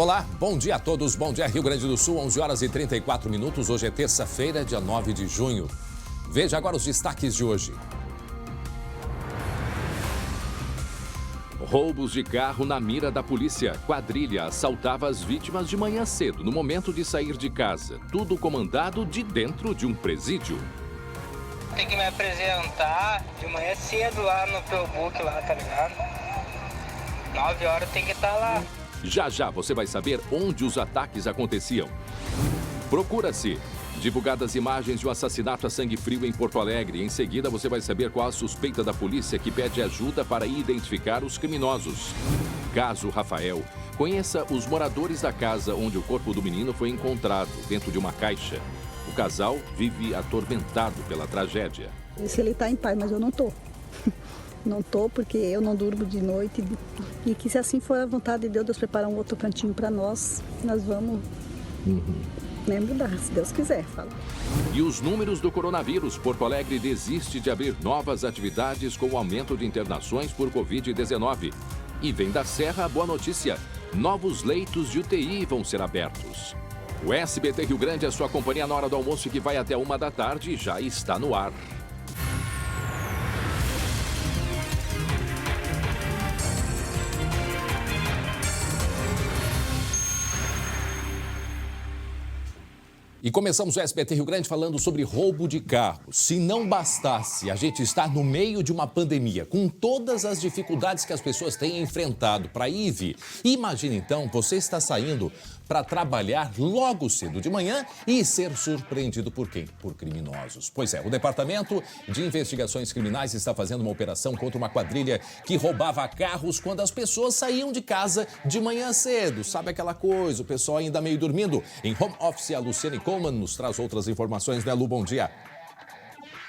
Olá, bom dia a todos, bom dia Rio Grande do Sul, 11 horas e 34 minutos, hoje é terça-feira, dia 9 de junho. Veja agora os destaques de hoje. Roubos de carro na mira da polícia. Quadrilha assaltava as vítimas de manhã cedo, no momento de sair de casa. Tudo comandado de dentro de um presídio. Tem que me apresentar de manhã cedo lá no Pelbook, lá, tá ligado? 9 horas tem que estar lá. Já já você vai saber onde os ataques aconteciam. Procura-se. Divulgadas imagens de um assassinato a sangue frio em Porto Alegre. Em seguida, você vai saber qual a suspeita da polícia que pede ajuda para identificar os criminosos. Caso Rafael. Conheça os moradores da casa onde o corpo do menino foi encontrado, dentro de uma caixa. O casal vive atormentado pela tragédia. Se ele está em paz, mas eu não estou. Não estou porque eu não durmo de noite. E que se assim for a vontade de Deus preparar um outro cantinho para nós vamos... mudar, se Deus quiser, fala. E os números do coronavírus. Porto Alegre desiste de abrir novas atividades com o aumento de internações por Covid-19. E vem da Serra a boa notícia. Novos leitos de UTI vão ser abertos. O SBT Rio Grande, a sua companhia na hora do almoço que vai até 1 da tarde, já está no ar. E começamos o SBT Rio Grande falando sobre roubo de carros. Se não bastasse a gente estar no meio de uma pandemia, com todas as dificuldades que as pessoas têm enfrentado para ir e vir, imagine então você está saindo para trabalhar logo cedo de manhã e ser surpreendido por quem? Por criminosos. Pois é, o Departamento de Investigações Criminais está fazendo uma operação contra uma quadrilha que roubava carros quando as pessoas saíam de casa de manhã cedo. Sabe aquela coisa, o pessoal ainda meio dormindo. Em home office, a Luciane Coleman nos traz outras informações, né, Lu? Bom dia.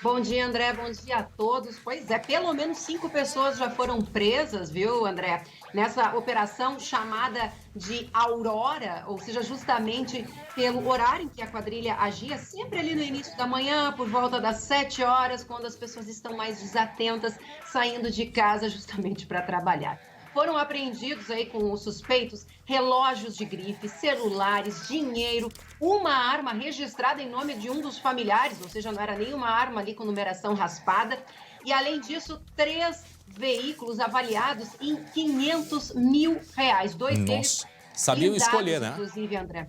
Bom dia, André. Bom dia a todos. Pois é, pelo menos 5 pessoas já foram presas, viu, André? Nessa operação chamada de Aurora, ou seja, justamente pelo horário em que a quadrilha agia, sempre ali no início da manhã, por volta das 7 horas, quando as pessoas estão mais desatentas, saindo de casa justamente para trabalhar. Foram apreendidos aí com os suspeitos relógios de grife, celulares, dinheiro, uma arma registrada em nome de um dos familiares, ou seja, não era nenhuma arma ali com numeração raspada. E, além disso, 3 veículos avaliados em R$500 mil. 2 deles sabiam escolher, né? Inclusive, André.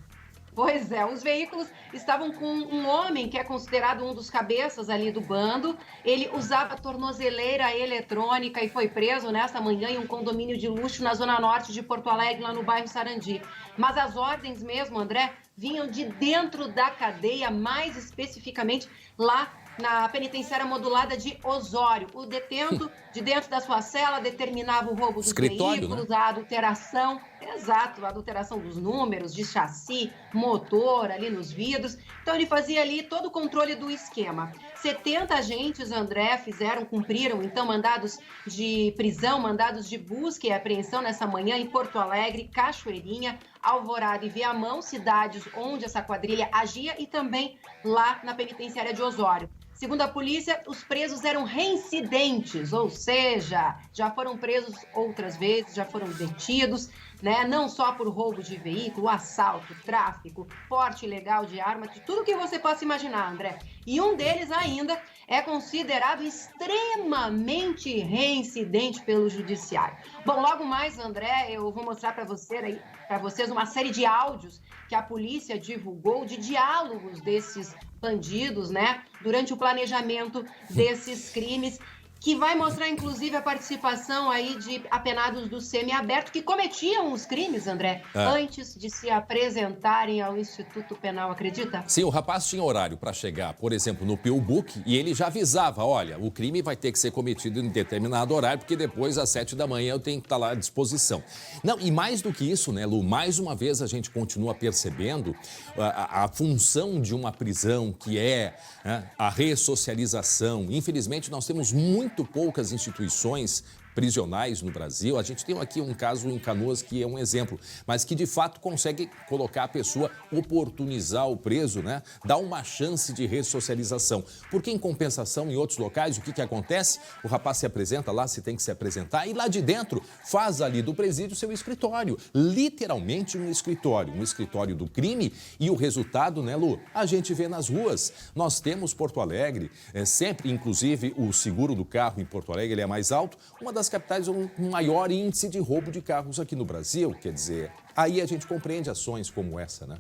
Pois é, os veículos estavam com um homem que é considerado um dos cabeças ali do bando. Ele usava tornozeleira eletrônica e foi preso nesta manhã em um condomínio de luxo na zona norte de Porto Alegre, lá no bairro Sarandi. Mas as ordens mesmo, André, vinham de dentro da cadeia, mais especificamente lá na penitenciária modulada de Osório. O detento, de dentro da sua cela, determinava o roubo dos veículos, né? A adulteração, exato, a adulteração dos números, de chassi, motor ali nos vidros. Então, ele fazia ali todo o controle do esquema. 70 agentes, André, cumpriram, então, mandados de prisão, mandados de busca e apreensão nessa manhã em Porto Alegre, Cachoeirinha, Alvorada e Viamão, cidades onde essa quadrilha agia, e também lá na penitenciária de Osório. Segundo a polícia, os presos eram reincidentes, ou seja, já foram presos outras vezes, já foram detidos, né? Não só por roubo de veículo, assalto, tráfico, porte ilegal de arma, de tudo que você possa imaginar, André. E um deles ainda é considerado extremamente reincidente pelo judiciário. Bom, logo mais, André, eu vou mostrar para vocês uma série de áudios que a polícia divulgou de diálogos desses bandidos, né, durante o planejamento desses crimes, que vai mostrar, inclusive, a participação aí de apenados do semiaberto que cometiam os crimes, André, antes de se apresentarem ao Instituto Penal, acredita? Sim, o rapaz tinha horário para chegar, por exemplo, no Pelbook, e ele já avisava, olha, o crime vai ter que ser cometido em determinado horário, porque depois, às 7 da manhã, eu tenho que estar lá à disposição. Não, e mais do que isso, né, Lu, mais uma vez a gente continua percebendo a função de uma prisão, que é, né, a ressocialização. Infelizmente, nós temos muito poucas instituições prisionais no Brasil. A gente tem aqui um caso em Canoas que é um exemplo, mas que de fato consegue colocar a pessoa, oportunizar o preso, né? Dar uma chance de ressocialização. Porque em compensação, em outros locais, o que acontece? O rapaz se apresenta lá, se tem que se apresentar, e lá de dentro faz ali do presídio seu escritório. Literalmente um escritório do crime, e o resultado, né, Lu? A gente vê nas ruas. Nós temos Porto Alegre, sempre, inclusive, o seguro do carro em Porto Alegre ele é mais alto, uma das capitais com um maior índice de roubo de carros aqui no Brasil. Quer dizer, aí a gente compreende ações como essa, né?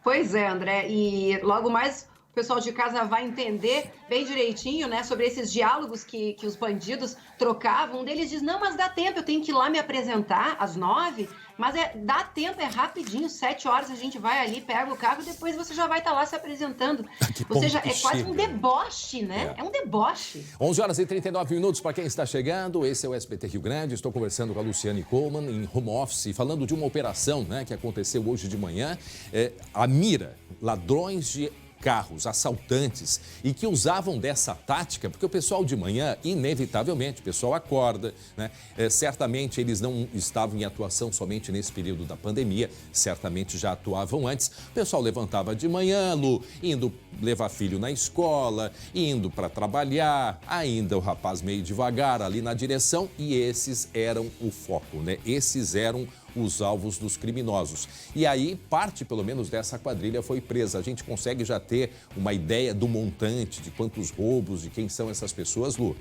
Pois é, André, e logo mais o pessoal de casa vai entender bem direitinho, né, sobre esses diálogos que os bandidos trocavam. Um deles diz, não, mas dá tempo, eu tenho que ir lá me apresentar às 9, mas dá tempo, é rapidinho, 7 horas a gente vai ali, pega o carro e depois você já vai estar lá se apresentando. Ou seja, é quase um deboche, né? É um deboche. 11 horas e 39 minutos para quem está chegando. Esse é o SBT Rio Grande. Estou conversando com a Luciane Coleman em home office, falando de uma operação, né, que aconteceu hoje de manhã. A mira, ladrões de carros, assaltantes, e que usavam dessa tática, porque o pessoal de manhã, inevitavelmente, o pessoal acorda, né? Certamente eles não estavam em atuação somente nesse período da pandemia, certamente já atuavam antes. O pessoal levantava de manhã, Lu, indo levar filho na escola, indo para trabalhar, ainda o rapaz meio devagar ali na direção, e esses eram o foco, né? Esses eram os alvos dos criminosos. E aí, parte pelo menos dessa quadrilha foi presa. A gente consegue já ter uma ideia do montante, de quantos roubos, de quem são essas pessoas, Lu?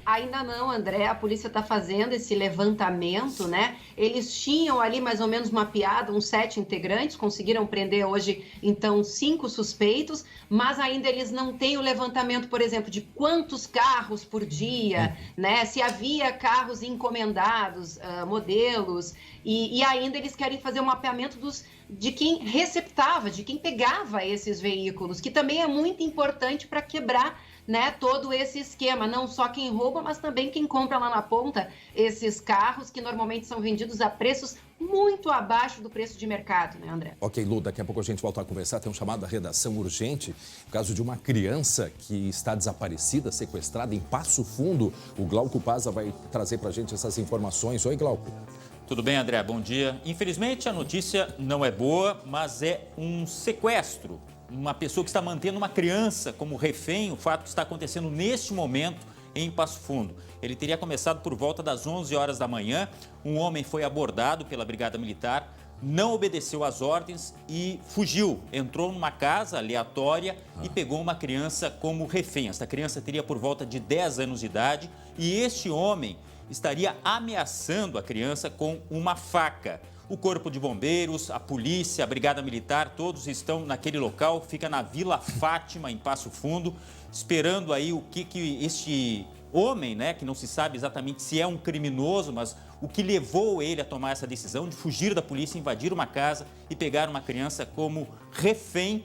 Ainda não, André, a polícia está fazendo esse levantamento, né? Eles tinham ali mais ou menos mapeado uns 7 integrantes, conseguiram prender hoje, então, 5 suspeitos, mas ainda eles não têm o levantamento, por exemplo, de quantos carros por dia, né? Se havia carros encomendados, modelos, e ainda eles querem fazer um mapeamento de quem receptava, de quem pegava esses veículos, que também é muito importante para quebrar, né, todo esse esquema, não só quem rouba, mas também quem compra lá na ponta esses carros que normalmente são vendidos a preços muito abaixo do preço de mercado, né, André? Ok, Lu, daqui a pouco a gente volta a conversar. Tem um chamado da redação urgente, no caso de uma criança que está desaparecida, sequestrada em Passo Fundo. O Glauco Paza vai trazer pra gente essas informações. Oi, Glauco. Tudo bem, André? Bom dia. Infelizmente, a notícia não é boa, mas é um sequestro. Uma pessoa que está mantendo uma criança como refém, o fato que está acontecendo neste momento em Passo Fundo. Ele teria começado por volta das 11 horas da manhã. Um homem foi abordado pela Brigada Militar, não obedeceu às ordens e fugiu. Entrou numa casa aleatória e pegou uma criança como refém. Esta criança teria por volta de 10 anos de idade e este homem estaria ameaçando a criança com uma faca. O Corpo de Bombeiros, a polícia, a Brigada Militar, todos estão naquele local, fica na Vila Fátima, em Passo Fundo, esperando aí o que este homem, né, que não se sabe exatamente se é um criminoso, mas o que levou ele a tomar essa decisão de fugir da polícia, invadir uma casa e pegar uma criança como refém,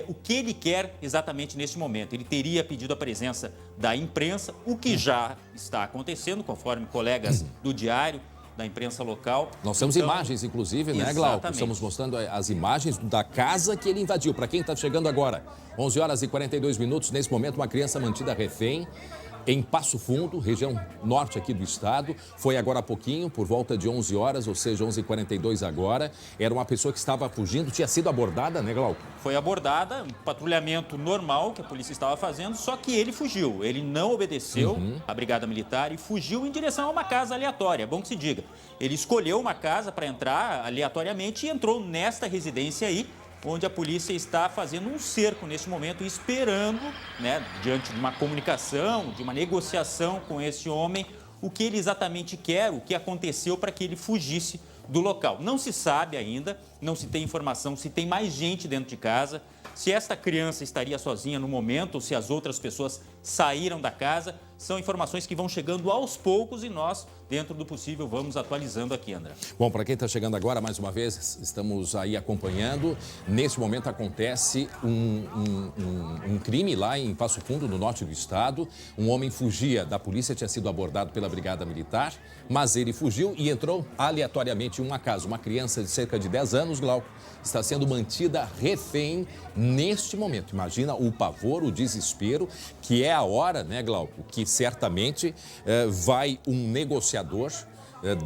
o que ele quer exatamente neste momento. Ele teria pedido a presença da imprensa, o que já está acontecendo, conforme colegas do Diário, da imprensa local. Nós temos imagens, inclusive, né, Glauco? Estamos mostrando as imagens da casa que ele invadiu. Para quem está chegando agora, 11 horas e 42 minutos, nesse momento, uma criança mantida refém em Passo Fundo, região norte aqui do estado. Foi agora há pouquinho, por volta de 11 horas, ou seja, 11h42 agora. Era uma pessoa que estava fugindo, tinha sido abordada, né, Glauco? Foi abordada, um patrulhamento normal que a polícia estava fazendo, só que ele fugiu. Ele não obedeceu à Brigada Militar e fugiu em direção a uma casa aleatória. É bom que se diga. Ele escolheu uma casa para entrar aleatoriamente e entrou nesta residência aí, onde a polícia está fazendo um cerco neste momento, esperando, né, diante de uma comunicação, de uma negociação com esse homem, o que ele exatamente quer, o que aconteceu para que ele fugisse do local. Não se sabe ainda, não se tem informação se tem mais gente dentro de casa, se esta criança estaria sozinha no momento ou se as outras pessoas saíram da casa. São informações que vão chegando aos poucos e nós, dentro do possível, vamos atualizando aqui, André. Bom, para quem está chegando agora, mais uma vez, estamos aí acompanhando. Nesse momento acontece um crime lá em Passo Fundo, no norte do estado. Um homem fugia da polícia, tinha sido abordado pela Brigada Militar, mas ele fugiu e entrou aleatoriamente em uma casa. Uma criança de cerca de 10 anos, Glauco, está sendo mantida refém neste momento. Imagina o pavor, o desespero, que é é a hora, né, Glauco, que certamente vai um negociador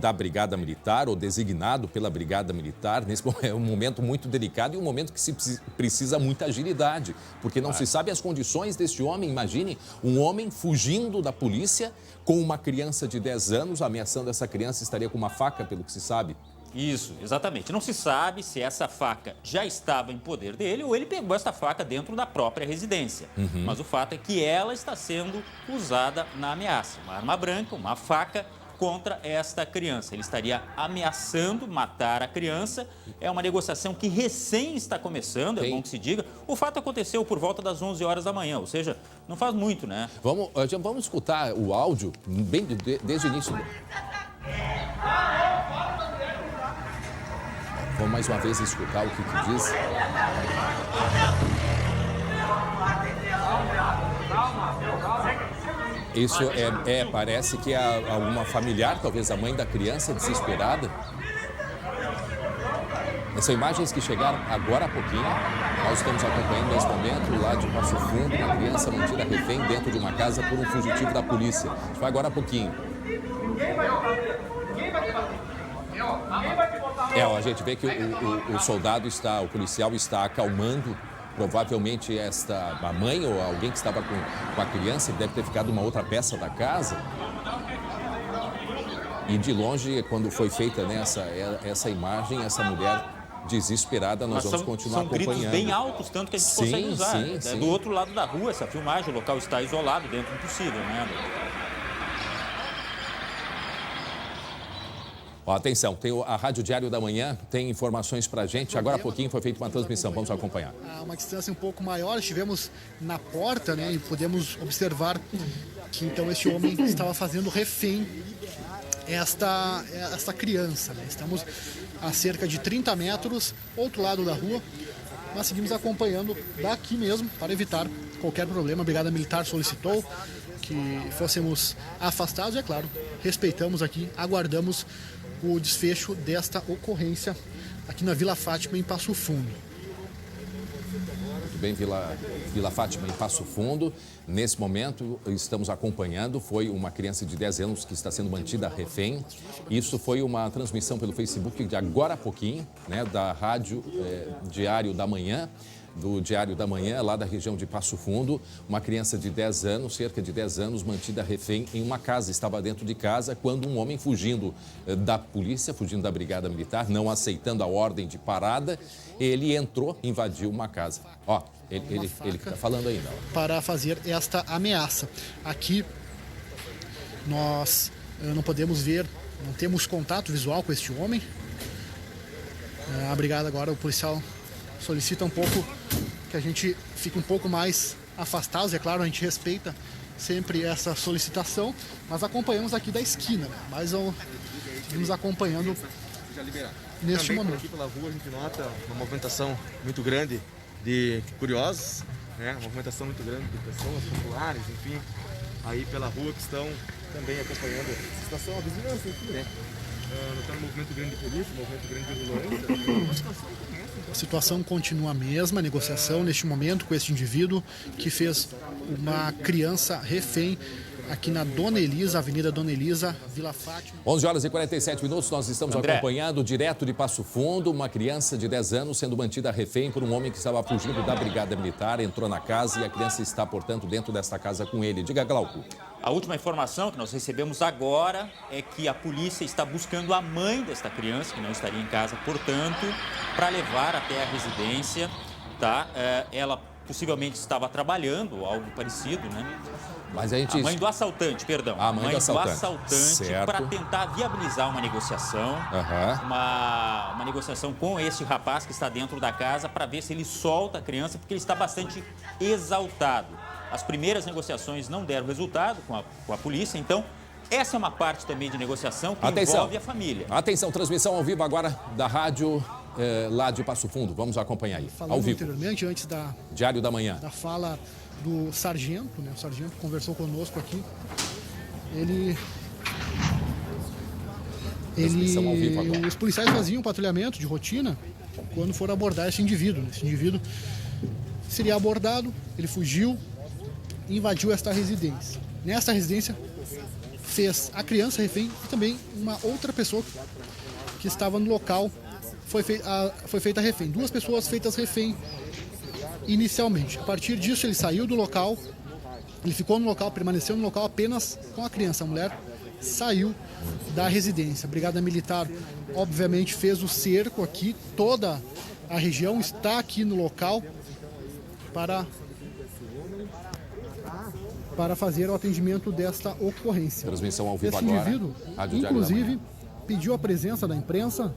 da Brigada Militar ou designado pela Brigada Militar. Nesse é um momento muito delicado e um momento que se precisa muita agilidade, porque não se sabe as condições deste homem. Imagine um homem fugindo da polícia com uma criança de 10 anos, ameaçando essa criança, estaria com uma faca, pelo que se sabe. Isso, exatamente. Não se sabe se essa faca já estava em poder dele ou ele pegou essa faca dentro da própria residência. Mas o fato é que ela está sendo usada na ameaça. Uma arma branca, uma faca contra esta criança. Ele estaria ameaçando matar a criança. É uma negociação que recém está começando, é bom que se diga. O fato aconteceu por volta das 11 horas da manhã, ou seja, não faz muito, né? Vamos escutar o áudio bem desde o início. Vamos mais uma vez escutar o que diz. Isso parece que é alguma familiar, talvez a mãe da criança, desesperada. São imagens que chegaram agora há pouquinho. Nós estamos acompanhando nesse momento, lá de Passo Fundo, uma criança mantida refém dentro de uma casa por um fugitivo da polícia. Isso foi agora há pouquinho. A gente vê que o soldado o policial está acalmando provavelmente a mãe ou alguém que estava com a criança, deve ter ficado uma outra peça da casa. E de longe, quando foi feita essa imagem, essa mulher desesperada, nós vamos continuar acompanhando. São gritos bem altos, tanto que a gente consegue usar. Sim. Do outro lado da rua, essa filmagem, o local está isolado, dentro do possível, né? Atenção, tem a Rádio Diário da Manhã, tem informações pra gente. Agora há pouquinho foi feita uma transmissão, vamos acompanhar. A uma distância um pouco maior, estivemos na porta, né, e podemos observar que então este homem estava fazendo refém esta criança, né? Estamos a cerca de 30 metros, outro lado da rua, mas seguimos acompanhando daqui mesmo para evitar qualquer problema. A Brigada Militar solicitou que fôssemos afastados e, é claro, respeitamos aqui, aguardamos o desfecho desta ocorrência aqui na Vila Fátima, em Passo Fundo. Muito bem, Vila Fátima, em Passo Fundo. Nesse momento, estamos acompanhando, foi uma criança de 10 anos que está sendo mantida refém. Isso foi uma transmissão pelo Facebook de agora há pouquinho, né, da Rádio Diário da Manhã, do Diário da Manhã, lá da região de Passo Fundo. Uma criança de 10 anos, cerca de 10 anos, mantida refém em uma casa. Estava dentro de casa quando um homem fugindo da polícia, fugindo da Brigada Militar, não aceitando a ordem de parada, ele entrou, invadiu uma casa. Ele que está falando ainda. Para fazer esta ameaça. Aqui nós não podemos ver, não temos contato visual com este homem. A brigada agora, o policial solicita um pouco que a gente fique um pouco mais afastados. É claro, a gente respeita sempre essa solicitação, mas acompanhamos aqui da esquina, né? Mas seguimos acompanhando neste momento. Aqui pela rua a gente nota uma movimentação muito grande de curiosos, né? Uma movimentação muito grande de pessoas populares, enfim, aí pela rua que estão também acompanhando a situação, a vizinhança, enfim, né? Notando um movimento grande de polícia, um movimento grande de violência. A situação continua a mesma, a negociação neste momento com esse indivíduo que fez uma criança refém aqui na Dona Elisa, Avenida Dona Elisa, Vila Fátima. 11 horas e 47 minutos, nós estamos acompanhando direto de Passo Fundo, uma criança de 10 anos sendo mantida refém por um homem que estava fugindo da Brigada Militar, entrou na casa e a criança está, portanto, dentro desta casa com ele. Diga, Glauco. A última informação que nós recebemos agora é que a polícia está buscando a mãe desta criança, que não estaria em casa, portanto, para levar até a residência, tá? Ela possivelmente estava trabalhando, algo parecido, né? Mas a gente... mãe do assaltante, perdão. A mãe do assaltante para tentar viabilizar uma negociação, uma negociação com este rapaz que está dentro da casa para ver se ele solta a criança, porque ele está bastante exaltado. As primeiras negociações não deram resultado com a polícia, então essa é uma parte também de negociação que envolve a família. Atenção, transmissão ao vivo agora da rádio lá de Passo Fundo. Vamos acompanhar aí, falando ao vivo. Anteriormente, antes da Diário da Manhã, da fala do sargento, né? O sargento conversou conosco aqui. Transmissão ao vivo agora. Os policiais faziam um patrulhamento de rotina quando foram abordar esse indivíduo. Esse indivíduo seria abordado, ele fugiu invadiu esta residência. Nesta residência, fez a criança refém e também uma outra pessoa que estava no local foi feita refém. 2 pessoas feitas refém inicialmente. A partir disso, ele saiu do local, ele ficou no local, permaneceu no local apenas com a criança. A mulher saiu da residência. A Brigada Militar, obviamente, fez o cerco aqui, toda a região está aqui no local para fazer o atendimento desta ocorrência. Transmissão ao vivo Esse agora. indivíduo, inclusive, pediu a presença da imprensa,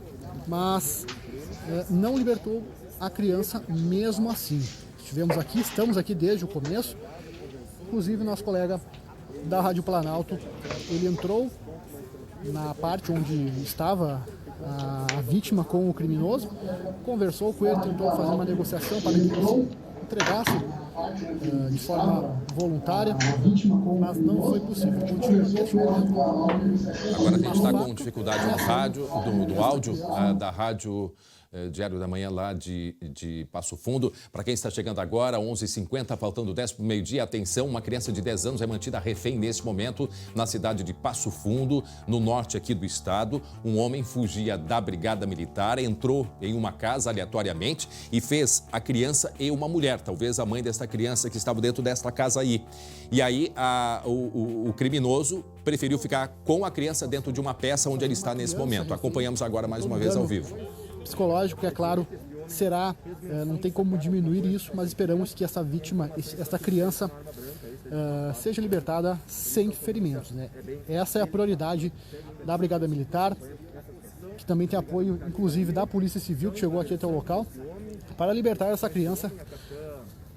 mas não libertou a criança mesmo assim. Estamos aqui desde o começo. Inclusive, nosso colega da Rádio Planalto, ele entrou na parte onde estava a vítima com o criminoso, conversou com ele, tentou fazer uma negociação para que ele se entregasse de forma voluntária, mas não foi possível. Agora a gente está com dificuldade no rádio, do áudio da Rádio Diário da Manhã lá de Passo Fundo. Para quem está chegando agora, 11h50, faltando 10 para o meio-dia. Atenção, uma criança de 10 anos é mantida refém nesse momento na cidade de Passo Fundo, no norte aqui do estado. Um homem fugia da Brigada Militar, entrou em uma casa aleatoriamente e fez a criança e uma mulher, talvez a mãe desta criança que estava dentro desta casa aí. E aí o criminoso preferiu ficar com a criança dentro de uma peça onde ele está nesse momento. Acompanhamos agora mais uma vez ao vivo. Psicológico, é claro, será, não tem como diminuir isso, mas esperamos que essa vítima, essa criança, seja libertada sem ferimentos, né? Essa é a prioridade da Brigada Militar, que também tem apoio, inclusive, da Polícia Civil, que chegou aqui até o local, para libertar essa criança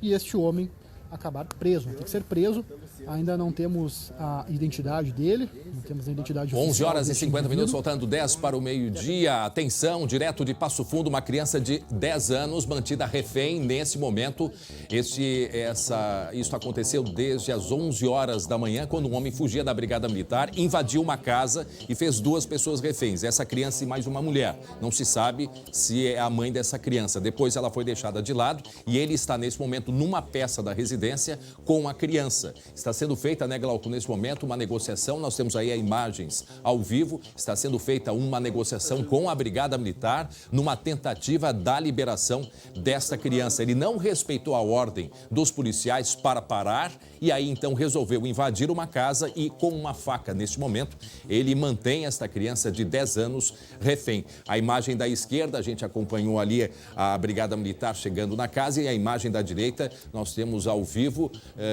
e este homem acabar preso. Tem que ser preso. Ainda não temos a identidade dele, não temos a identidade oficial. 11 horas e 50 minutos, faltando 10 para o meio-dia. Atenção, direto de Passo Fundo, uma criança de 10 anos mantida refém nesse momento. Isso aconteceu desde as 11 horas da manhã, quando um homem fugia da Brigada Militar, invadiu uma casa e fez 2 pessoas reféns. Essa criança e mais uma mulher. Não se sabe se é a mãe dessa criança. Depois ela foi deixada de lado e ele está nesse momento numa peça da residência com a criança. Está sendo feita, né, Glauco, nesse momento, uma negociação. Nós temos aí imagens ao vivo. Está sendo feita uma negociação com a Brigada Militar numa tentativa da liberação desta criança. Ele não respeitou a ordem dos policiais para parar e aí, então, resolveu invadir uma casa e, com uma faca, neste momento, ele mantém esta criança de 10 anos refém. A imagem da esquerda, a gente acompanhou ali a Brigada Militar chegando na casa e a imagem da direita, nós temos ao vivo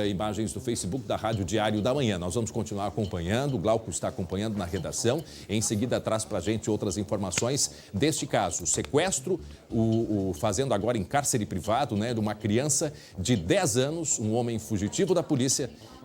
imagens do Facebook da Rádio Diário da Manhã. Nós vamos continuar acompanhando, o Glauco está acompanhando na redação. Em seguida, traz para a gente outras informações deste caso. Sequestro, fazendo agora em cárcere privado, né, de uma criança de 10 anos, um homem fugitivo da polícia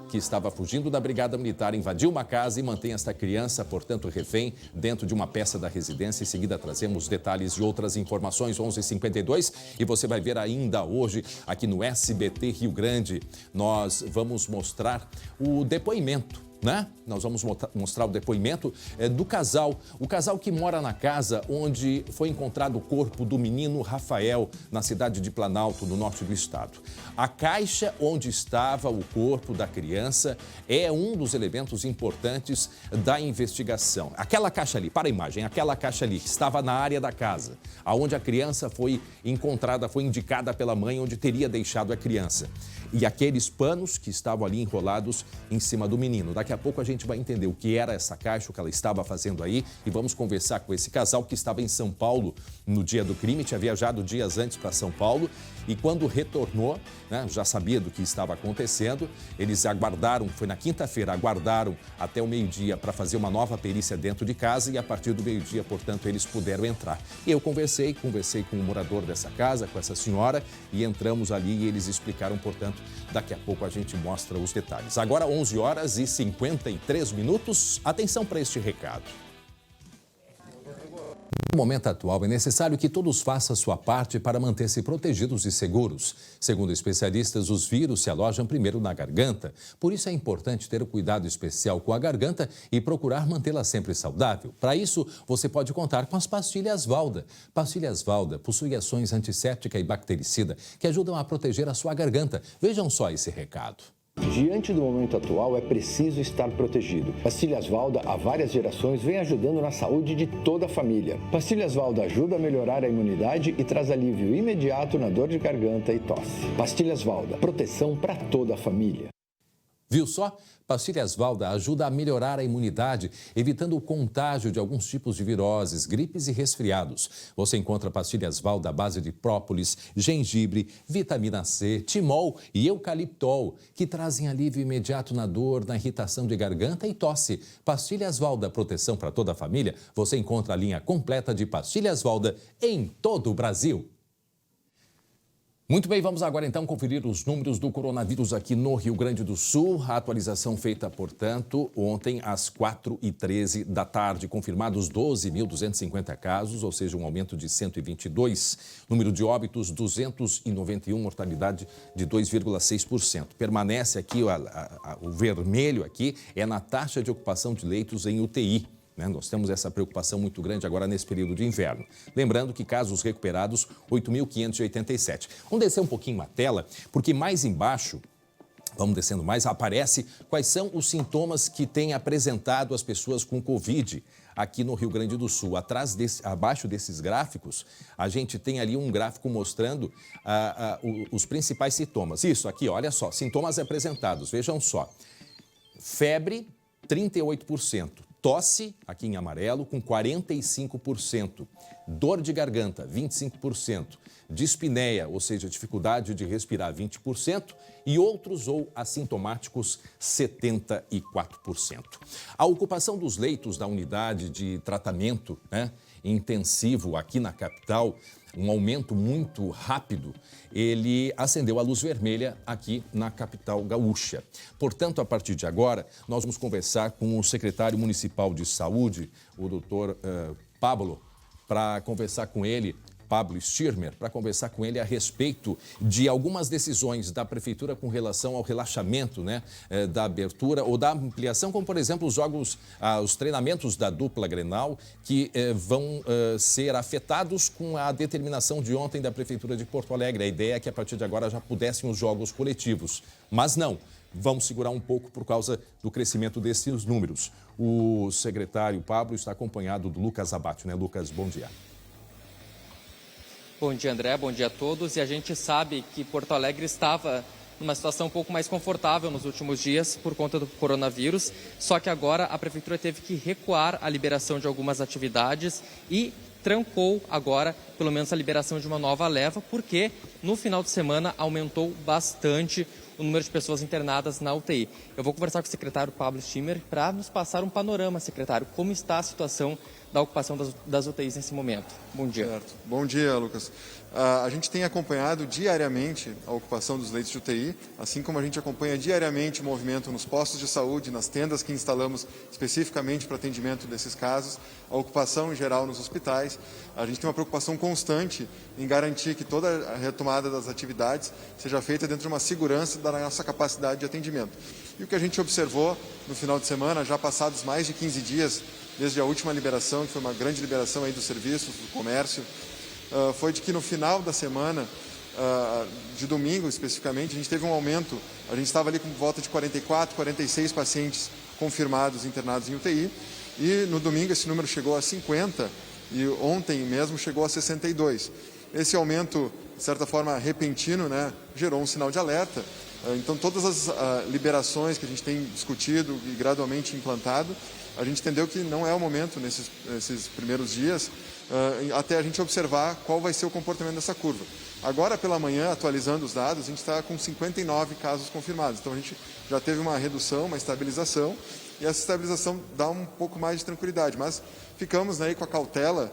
que estava fugindo da Brigada Militar, invadiu uma casa e mantém esta criança, portanto, refém dentro de uma peça da residência. Em seguida, trazemos detalhes e outras informações, 11h52. E você vai ver ainda hoje, aqui no SBT Rio Grande, nós vamos mostrar o depoimento, né? Nós vamos mostrar o depoimento do casal, o casal que mora na casa onde foi encontrado o corpo do menino Rafael, na cidade de Planalto, no norte do estado. A caixa onde estava o corpo da criança é um dos elementos importantes da investigação. Aquela caixa ali, para a imagem, aquela caixa ali que estava na área da casa, aonde a criança foi encontrada, foi indicada pela mãe onde teria deixado a criança. E aqueles panos que estavam ali enrolados em cima do menino. Daqui a pouco a gente vai entender o que era essa caixa, o que ela estava fazendo aí, e vamos conversar com esse casal que estava em São Paulo no dia do crime, tinha viajado dias antes para São Paulo e quando retornou, né, já sabia do que estava acontecendo, eles aguardaram, foi na quinta-feira, aguardaram até o meio-dia para fazer uma nova perícia dentro de casa e a partir do meio-dia, portanto, eles puderam entrar. E eu conversei com o morador dessa casa, com essa senhora, e entramos ali e eles explicaram, portanto, daqui a pouco a gente mostra os detalhes. Agora, 11 horas e 53 minutos. Atenção para este recado. No momento atual, é necessário que todos façam sua parte para manter-se protegidos e seguros. Segundo especialistas, os vírus se alojam primeiro na garganta. Por isso é importante ter um cuidado especial com a garganta e procurar mantê-la sempre saudável. Para isso, você pode contar com as pastilhas Valda. Pastilhas Valda possuem ações antisséptica e bactericida que ajudam a proteger a sua garganta. Vejam só esse recado. Diante do momento atual, é preciso estar protegido. Pastilhas Valda, há várias gerações, vem ajudando na saúde de toda a família. Pastilhas Valda ajuda a melhorar a imunidade e traz alívio imediato na dor de garganta e tosse. Pastilhas Valda, proteção para toda a família. Viu só? Pastilhas Valda ajuda a melhorar a imunidade, evitando o contágio de alguns tipos de viroses, gripes e resfriados. Você encontra pastilhas Valda à base de própolis, gengibre, vitamina C, timol e eucaliptol, que trazem alívio imediato na dor, na irritação de garganta e tosse. Pastilhas Valda, proteção para toda a família. Você encontra a linha completa de pastilhas Valda em todo o Brasil. Muito bem, vamos agora então conferir os números do coronavírus aqui no Rio Grande do Sul. A atualização feita, portanto, ontem às 4h13 da tarde. Confirmados 12.250 casos, ou seja, um aumento de 122. Número de óbitos, 291, mortalidade de 2,6%. Permanece aqui, o vermelho aqui, é na taxa de ocupação de leitos em UTI. Nós temos essa preocupação muito grande agora nesse período de inverno. Lembrando que casos recuperados, 8.587. Vamos descer um pouquinho a tela, porque mais embaixo, vamos descendo mais, aparece quais são os sintomas que têm apresentado as pessoas com Covid aqui no Rio Grande do Sul. Abaixo desses gráficos, a gente tem ali um gráfico mostrando os principais sintomas. Isso aqui, olha só, sintomas apresentados, vejam só. Febre, 38%. Tosse, aqui em amarelo, com 45%. Dor de garganta, 25%. Dispneia, ou seja, dificuldade de respirar, 20%. E outros ou assintomáticos, 74%. A ocupação dos leitos da unidade de tratamento intensivo aqui na capital, um aumento muito rápido, ele acendeu a luz vermelha aqui na capital gaúcha. Portanto, a partir de agora, nós vamos conversar com o secretário municipal de saúde, o doutor Pablo, para conversar com ele, Pablo Stirmer, para conversar com ele a respeito de algumas decisões da Prefeitura com relação ao relaxamento da abertura ou da ampliação, como, por exemplo, os jogos, os treinamentos da dupla Grenal, que vão ser afetados com a determinação de ontem da Prefeitura de Porto Alegre. A ideia é que, a partir de agora, já pudessem os jogos coletivos. Mas não, vamos segurar um pouco por causa do crescimento desses números. O secretário Pablo está acompanhado do Lucas Abate, Lucas, bom dia. Bom dia, André. Bom dia a todos. E a gente sabe que Porto Alegre estava numa situação um pouco mais confortável nos últimos dias por conta do coronavírus, só que agora a Prefeitura teve que recuar a liberação de algumas atividades e trancou agora, pelo menos, a liberação de uma nova leva, porque no final de semana aumentou bastante o número de pessoas internadas na UTI. Eu vou conversar com o secretário Pablo Stirmer para nos passar um panorama, secretário, como está a situação da ocupação das UTIs nesse momento. Bom dia. Certo. Bom dia, Lucas. A gente tem acompanhado diariamente a ocupação dos leitos de UTI, assim como a gente acompanha diariamente o movimento nos postos de saúde, nas tendas que instalamos especificamente para atendimento desses casos, a ocupação em geral nos hospitais. A gente tem uma preocupação constante em garantir que toda a retomada das atividades seja feita dentro de uma segurança da nossa capacidade de atendimento. E o que a gente observou no final de semana, já passados mais de 15 dias, desde a última liberação, que foi uma grande liberação aí dos serviços, do comércio, foi de que no final da semana, de domingo especificamente, a gente teve um aumento, a gente estava ali com volta de 44, 46 pacientes confirmados internados em UTI, e no domingo esse número chegou a 50, e ontem mesmo chegou a 62. Esse aumento, de certa forma, repentino, gerou um sinal de alerta. Então, todas as liberações que a gente tem discutido e gradualmente implantado, a gente entendeu que não é o momento nesses primeiros dias, até a gente observar qual vai ser o comportamento dessa curva. Agora, pela manhã, atualizando os dados, a gente está com 59 casos confirmados. Então, a gente já teve uma redução, uma estabilização, e essa estabilização dá um pouco mais de tranquilidade. Mas ficamos aí com a cautela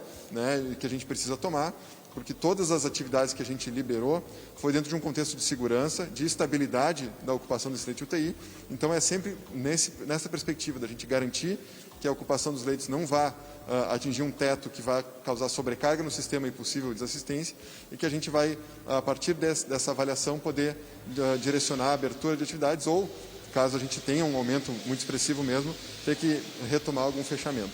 que a gente precisa tomar, porque todas as atividades que a gente liberou foi dentro de um contexto de segurança, de estabilidade da ocupação desse leito de UTI. Então, é sempre nessa perspectiva da gente garantir que a ocupação dos leitos não vá atingir um teto que vai causar sobrecarga no sistema e possível desassistência, e que a gente vai, a partir dessa avaliação, poder direcionar a abertura de atividades ou, caso a gente tenha um aumento muito expressivo mesmo, ter que retomar algum fechamento.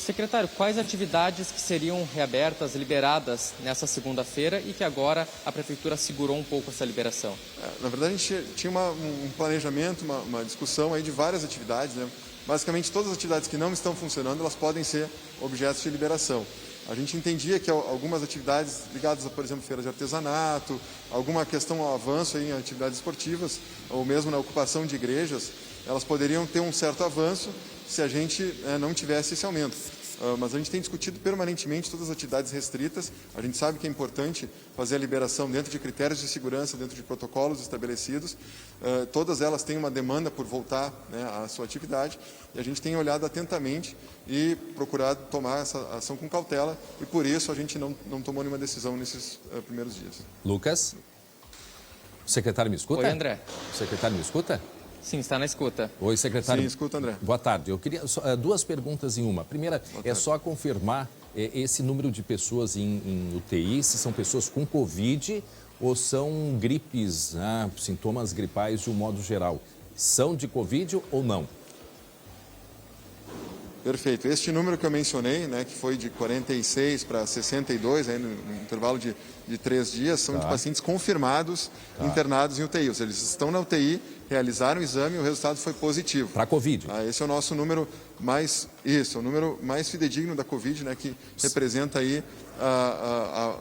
Secretário, quais atividades que seriam reabertas, liberadas nessa segunda-feira e que agora a Prefeitura segurou um pouco essa liberação? Na verdade, a gente tinha um planejamento, uma discussão aí de várias atividades, né? Basicamente, todas as atividades que não estão funcionando, elas podem ser objetos de liberação. A gente entendia que algumas atividades ligadas a, por exemplo, feiras de artesanato, alguma questão ao avanço em atividades esportivas, ou mesmo na ocupação de igrejas, elas poderiam ter um certo avanço se a gente não tivesse esse aumento. Mas a gente tem discutido permanentemente todas as atividades restritas. A gente sabe que é importante fazer a liberação dentro de critérios de segurança, dentro de protocolos estabelecidos. Todas elas têm uma demanda por voltar, né, à sua atividade. E a gente tem olhado atentamente e procurado tomar essa ação com cautela. E por isso a gente não tomou nenhuma decisão nesses primeiros dias. Lucas? O secretário me escuta? Oi, André. O secretário me escuta? Sim, está na escuta. Oi, secretário. Sim, escuta, André. Boa tarde. Eu queria duas perguntas em uma. Primeira, é só confirmar esse número de pessoas em UTI, se são pessoas com Covid ou são gripes, sintomas gripais de um modo geral. São de Covid ou não? Perfeito. Este número que eu mencionei, né, que foi de 46 para 62, aí, no intervalo de 3 dias, são de pacientes confirmados, internados em UTI. Ou seja, eles estão na UTI, realizaram o exame e o resultado foi positivo. Para a Covid? Esse é o nosso número mais, o número mais fidedigno da Covid, né, que representa aí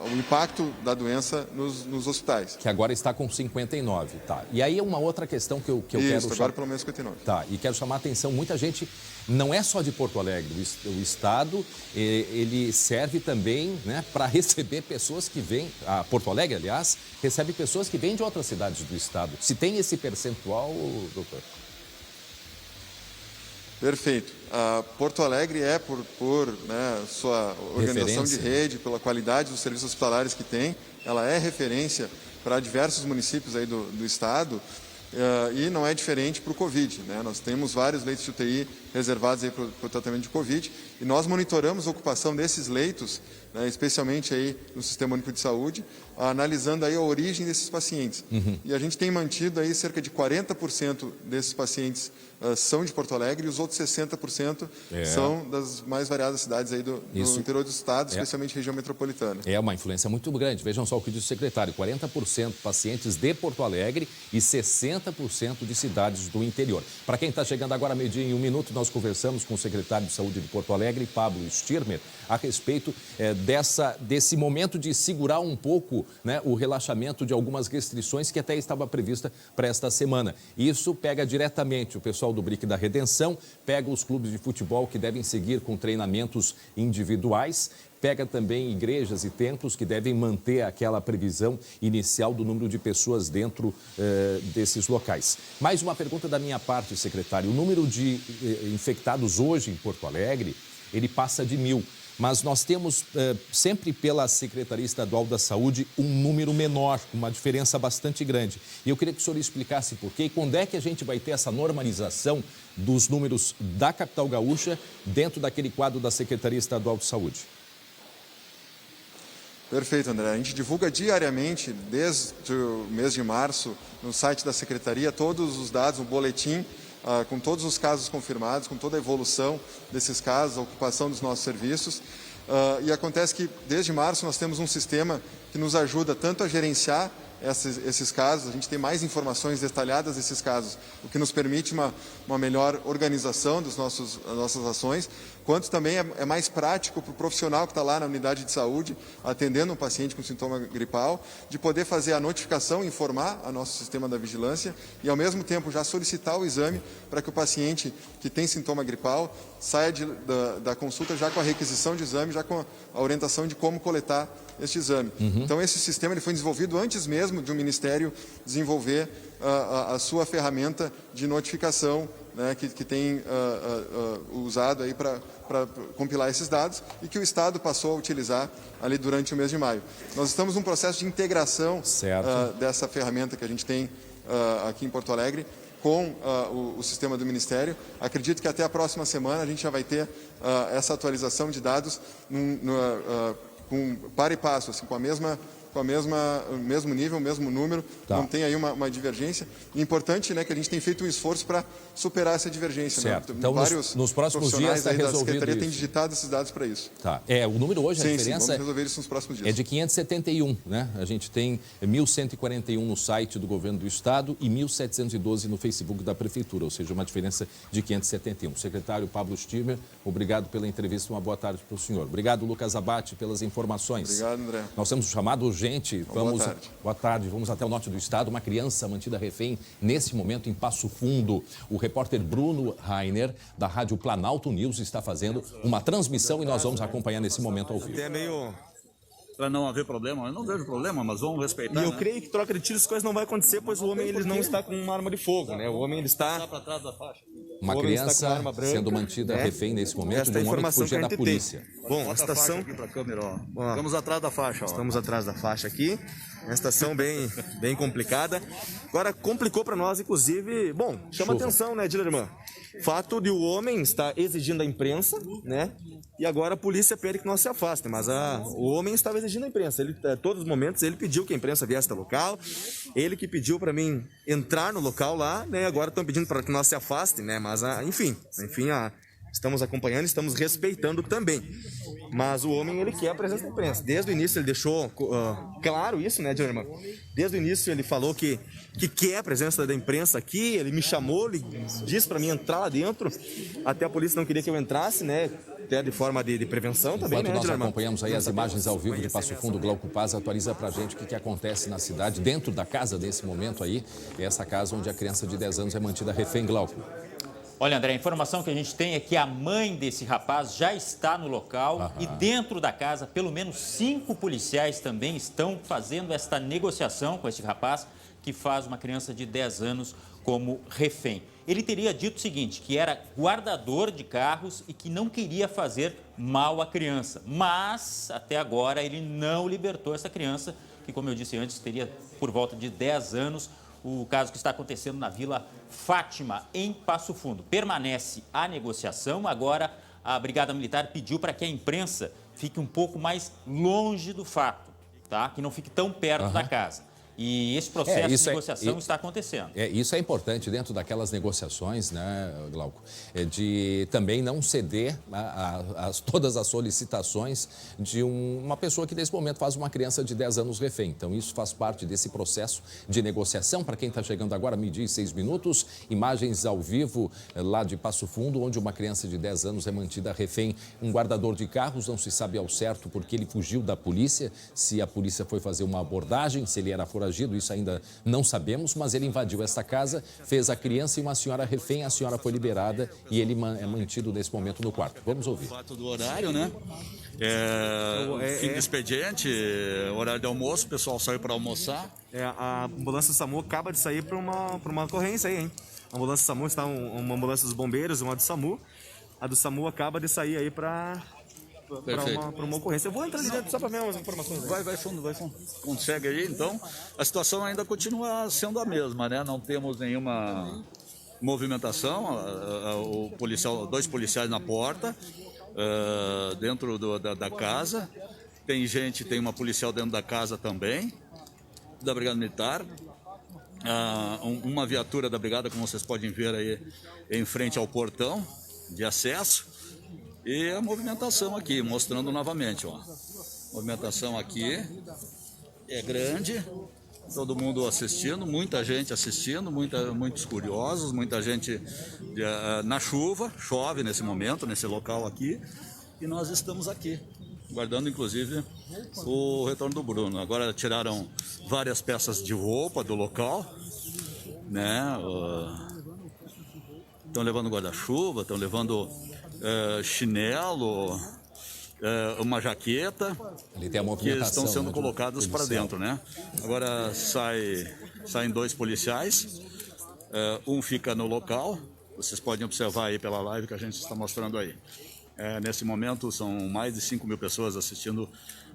o impacto da doença nos hospitais. Que agora está com 59, tá. E aí uma outra questão que eu quero... Isso, agora pelo menos 59. Tá, e quero chamar a atenção, muita gente, não é só de Porto Alegre, o Estado, ele serve também, né, para receber pessoas que vêm, a Porto Alegre, aliás, recebe pessoas que vêm de outras cidades do Estado. Se tem esse percentual, doutor? Perfeito. Porto Alegre é, por sua organização de rede, pela qualidade dos serviços hospitalares que tem, ela é referência para diversos municípios aí do Estado e não é diferente para o Covid, né? Nós temos vários leitos de UTI reservados aí para o tratamento de Covid e nós monitoramos a ocupação desses leitos, né, especialmente aí no Sistema Único de Saúde, analisando aí a origem desses pacientes. E a gente tem mantido aí cerca de 40% desses pacientes são de Porto Alegre e os outros 60% são das mais variadas cidades aí do interior do estado, especialmente região metropolitana. É uma influência muito grande. Vejam só o que diz o secretário, 40% pacientes de Porto Alegre e 60% de cidades do interior. Para quem está chegando agora, meio-dia em 1 minuto, nós conversamos com o secretário de Saúde de Porto Alegre, Pablo Stirmer, a respeito desse momento de segurar um pouco, né, o relaxamento de algumas restrições que até estava prevista para esta semana. Isso pega diretamente o pessoal do Brick da Redenção, pega os clubes de futebol que devem seguir com treinamentos individuais, pega também igrejas e templos que devem manter aquela previsão inicial do número de pessoas dentro desses locais. Mais uma pergunta da minha parte, secretário. O número de infectados hoje em Porto Alegre, ele passa de 1.000. Mas nós temos, sempre pela Secretaria Estadual da Saúde, um número menor, uma diferença bastante grande. E eu queria que o senhor explicasse por quê e quando é que a gente vai ter essa normalização dos números da capital gaúcha dentro daquele quadro da Secretaria Estadual de Saúde. Perfeito, André. A gente divulga diariamente, desde o mês de março, no site da Secretaria, todos os dados, um boletim com todos os casos confirmados, com toda a evolução desses casos, a ocupação dos nossos serviços. E acontece que, desde março, nós temos um sistema que nos ajuda tanto a gerenciar esses casos, a gente tem mais informações detalhadas desses casos, o que nos permite uma melhor organização das nossas ações, quanto também é mais prático para o profissional que está lá na unidade de saúde, atendendo um paciente com sintoma gripal, de poder fazer a notificação, informar a nosso sistema da vigilância e, ao mesmo tempo, já solicitar o exame para que o paciente que tem sintoma gripal saia da consulta já com a requisição de exame, já com a orientação de como coletar este exame. Então, esse sistema ele foi desenvolvido antes mesmo de um ministério desenvolver a sua ferramenta de notificação, né, que tem usado aí para compilar esses dados e que o Estado passou a utilizar ali durante o mês de maio. Nós estamos num processo de integração dessa ferramenta que a gente tem aqui em Porto Alegre com o sistema do Ministério. Acredito que até a próxima semana a gente já vai ter essa atualização de dados com par e passo, assim, com a mesma com o mesmo nível, o mesmo número, não tem aí uma divergência. E importante, né, que a gente tem feito um esforço para superar essa divergência. Certo. Né? Então, vários nos próximos dias está resolvido A Secretaria isso. tem digitado esses dados para isso. Tá. O número hoje, a diferença vamos resolver isso nos próximos dias. É de 571, né? A gente tem 1.141 no site do governo do estado e 1.712 no Facebook da prefeitura, ou seja, uma diferença de 571. Secretário Pablo Stirmer, obrigado pela entrevista, uma boa tarde para o senhor. Obrigado, Lucas Abate, pelas informações. Obrigado, André. Nós temos um chamado urgente. Boa tarde. Vamos até o norte do estado. Uma criança mantida refém nesse momento em Passo Fundo. O repórter Bruno Rainer, da Rádio Planalto News, está fazendo uma transmissão e nós vamos acompanhar nesse momento ao vivo. É meio... Para não haver problema, eu não vejo problema, mas vamos respeitar. E eu creio que troca de tiros, coisas não vai acontecer, pois o homem ele não está com uma arma de fogo, né? O homem ele está para trás da faixa. Uma criança sendo mantida refém nesse momento de um homem que fugia da polícia. Bom, a situação aqui para a câmera, ó. Estamos atrás da faixa, ó. Estamos atrás da faixa aqui. Uma situação bem complicada. Agora complicou para nós, inclusive. Bom, chama atenção, né, Dilerman? Fato de o homem estar exigindo a imprensa, né? E agora a polícia pede que nós se afaste, mas o homem estava exigindo a imprensa. Ele, todos os momentos, ele pediu que a imprensa viesse ao local. Ele que pediu para mim entrar no local lá, né? Agora estão pedindo para que nós se afaste, né? Mas enfim, estamos acompanhando, estamos respeitando também. Mas o homem, ele quer a presença da imprensa. Desde o início ele deixou claro isso, né, Dilerman? Desde o início ele falou que quer a presença da imprensa aqui, ele me chamou, ele disse para mim entrar lá dentro. Até a polícia não queria que eu entrasse, né? Até de forma de prevenção também, Enquanto né, nós Dilerman? acompanhamos aí as imagens ao vivo de Passo Fundo, Glauco Paz atualiza pra gente o que acontece na cidade, dentro da casa nesse momento aí, essa casa onde a criança de 10 anos é mantida refém, Glauco. Olha, André, a informação que a gente tem é que a mãe desse rapaz já está no local e dentro da casa, pelo menos 5 policiais também estão fazendo esta negociação com esse rapaz que faz uma criança de 10 anos como refém. Ele teria dito o seguinte, que era guardador de carros e que não queria fazer mal à criança, mas até agora ele não libertou essa criança, que como eu disse antes, teria por volta de 10 anos. O caso que está acontecendo na Vila Fátima, em Passo Fundo. Permanece a negociação. Agora, a Brigada Militar pediu para que a imprensa fique um pouco mais longe do fato, tá? Que não fique tão perto da casa. E esse processo de negociação está acontecendo. Isso é importante dentro daquelas negociações, né, Glauco? De também não ceder a todas as solicitações de uma pessoa que nesse momento faz uma criança de 10 anos refém. Então isso faz parte desse processo de negociação. Para quem está chegando agora, 12:06, imagens ao vivo lá de Passo Fundo, onde uma criança de 10 anos é mantida refém. Um guardador de carros, não se sabe ao certo porque ele fugiu da polícia, se a polícia foi fazer uma abordagem, se ele era foragido, isso ainda não sabemos, mas ele invadiu esta casa, fez a criança e uma senhora refém, a senhora foi liberada e ele é mantido nesse momento no quarto. Vamos ouvir. O fato do horário, né? Fim do expediente, horário de almoço, o pessoal saiu para almoçar. A ambulância do SAMU acaba de sair para uma ocorrência aí, hein? A ambulância do SAMU está uma ambulância dos bombeiros, uma do SAMU. A do SAMU acaba de sair aí para uma ocorrência. Eu vou entrar ali dentro só para ver umas informações. Vai fundo. Consegue aí, então. A situação ainda continua sendo a mesma, né? Não temos nenhuma movimentação. Dois policiais na porta, dentro da casa. Tem uma policial dentro da casa também, da Brigada Militar. Uma viatura da Brigada, como vocês podem ver aí, em frente ao portão de acesso. E a movimentação aqui, mostrando novamente, ó. A movimentação aqui é grande, todo mundo assistindo, muita gente assistindo, muitos curiosos, muita gente na chuva, chove nesse momento, nesse local aqui, e nós estamos aqui, guardando inclusive o retorno do Bruno. Agora tiraram várias peças de roupa do local, né? Estão levando guarda-chuva, estão levando chinelo, uma jaqueta, que estão sendo colocados para dentro, né? Agora saem 2 policiais, um fica no local, vocês podem observar aí pela live que a gente está mostrando aí. Nesse momento são mais de 5.000 pessoas assistindo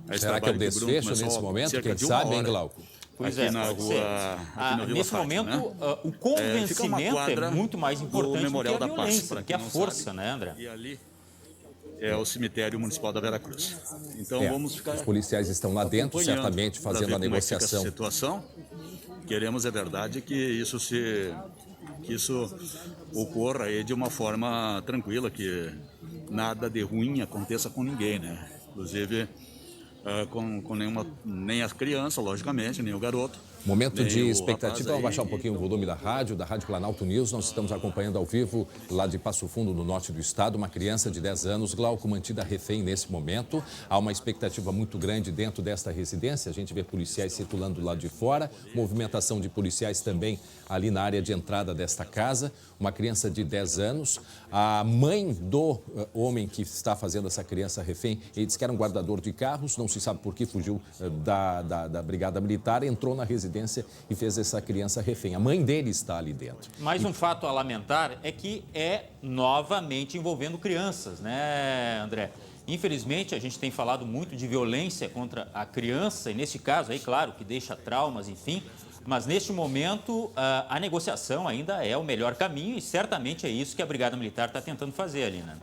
a esse Será trabalho que é o desfecho nesse momento? Quem sabe, hein, Glauco? Pois aqui na rua, aqui na Vila nesse Fátima, momento, né? o convencimento é muito mais importante do que a violência, que a força, né, André? E ali é o cemitério municipal da Veracruz. Então vamos ficar... Os policiais estão lá dentro, certamente, fazendo a negociação. Situação. Queremos, é verdade, que isso ocorra aí de uma forma tranquila, que nada de ruim aconteça com ninguém, né? Inclusive com nem as crianças, logicamente, nem o garoto. Momento de expectativa, vamos baixar um pouquinho o volume da Rádio Planalto News. Nós estamos acompanhando ao vivo, lá de Passo Fundo, no norte do estado, uma criança de 10 anos, Glauco, mantida refém nesse momento. Há uma expectativa muito grande dentro desta residência. A gente vê policiais circulando lá de fora, movimentação de policiais também ali na área de entrada desta casa. Uma criança de 10 anos. A mãe do homem que está fazendo essa criança refém, ele disse que era um guardador de carros, não se sabe por que fugiu da Brigada Militar, entrou na residência e fez essa criança refém. A mãe dele está ali dentro. Mais um fato a lamentar é que é novamente envolvendo crianças, né, André? Infelizmente, a gente tem falado muito de violência contra a criança, e neste caso aí, claro, que deixa traumas, enfim, mas neste momento a negociação ainda é o melhor caminho e certamente é isso que a Brigada Militar está tentando fazer ali, né?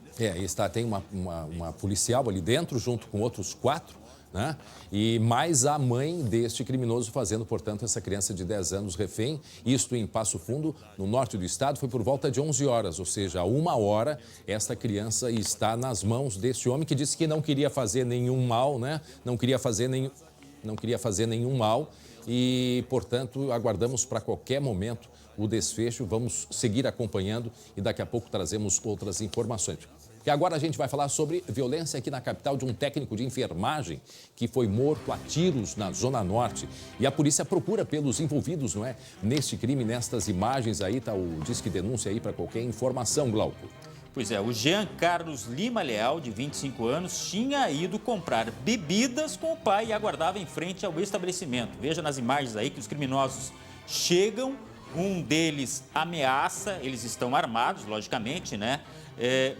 Tem uma policial ali dentro, junto com outros 4, né? E mais a mãe deste criminoso fazendo, portanto, essa criança de 10 anos refém. Isto em Passo Fundo, no norte do estado, foi por volta de 11 horas, ou seja, a 1 hora, esta criança está nas mãos deste homem que disse que não queria fazer nenhum mal, né? Não queria fazer nenhum mal e, portanto, aguardamos para qualquer momento o desfecho. Vamos seguir acompanhando e daqui a pouco trazemos outras informações. E agora a gente vai falar sobre violência aqui na capital de um técnico de enfermagem que foi morto a tiros na Zona Norte. E a polícia procura pelos envolvidos, não é? Neste crime, nestas imagens aí, tá o Disque Denúncia aí para qualquer informação, Glauco. Pois é, o Jean Carlos Lima Leal, de 25 anos, tinha ido comprar bebidas com o pai e aguardava em frente ao estabelecimento. Veja nas imagens aí que os criminosos chegam, um deles ameaça, eles estão armados, logicamente, né?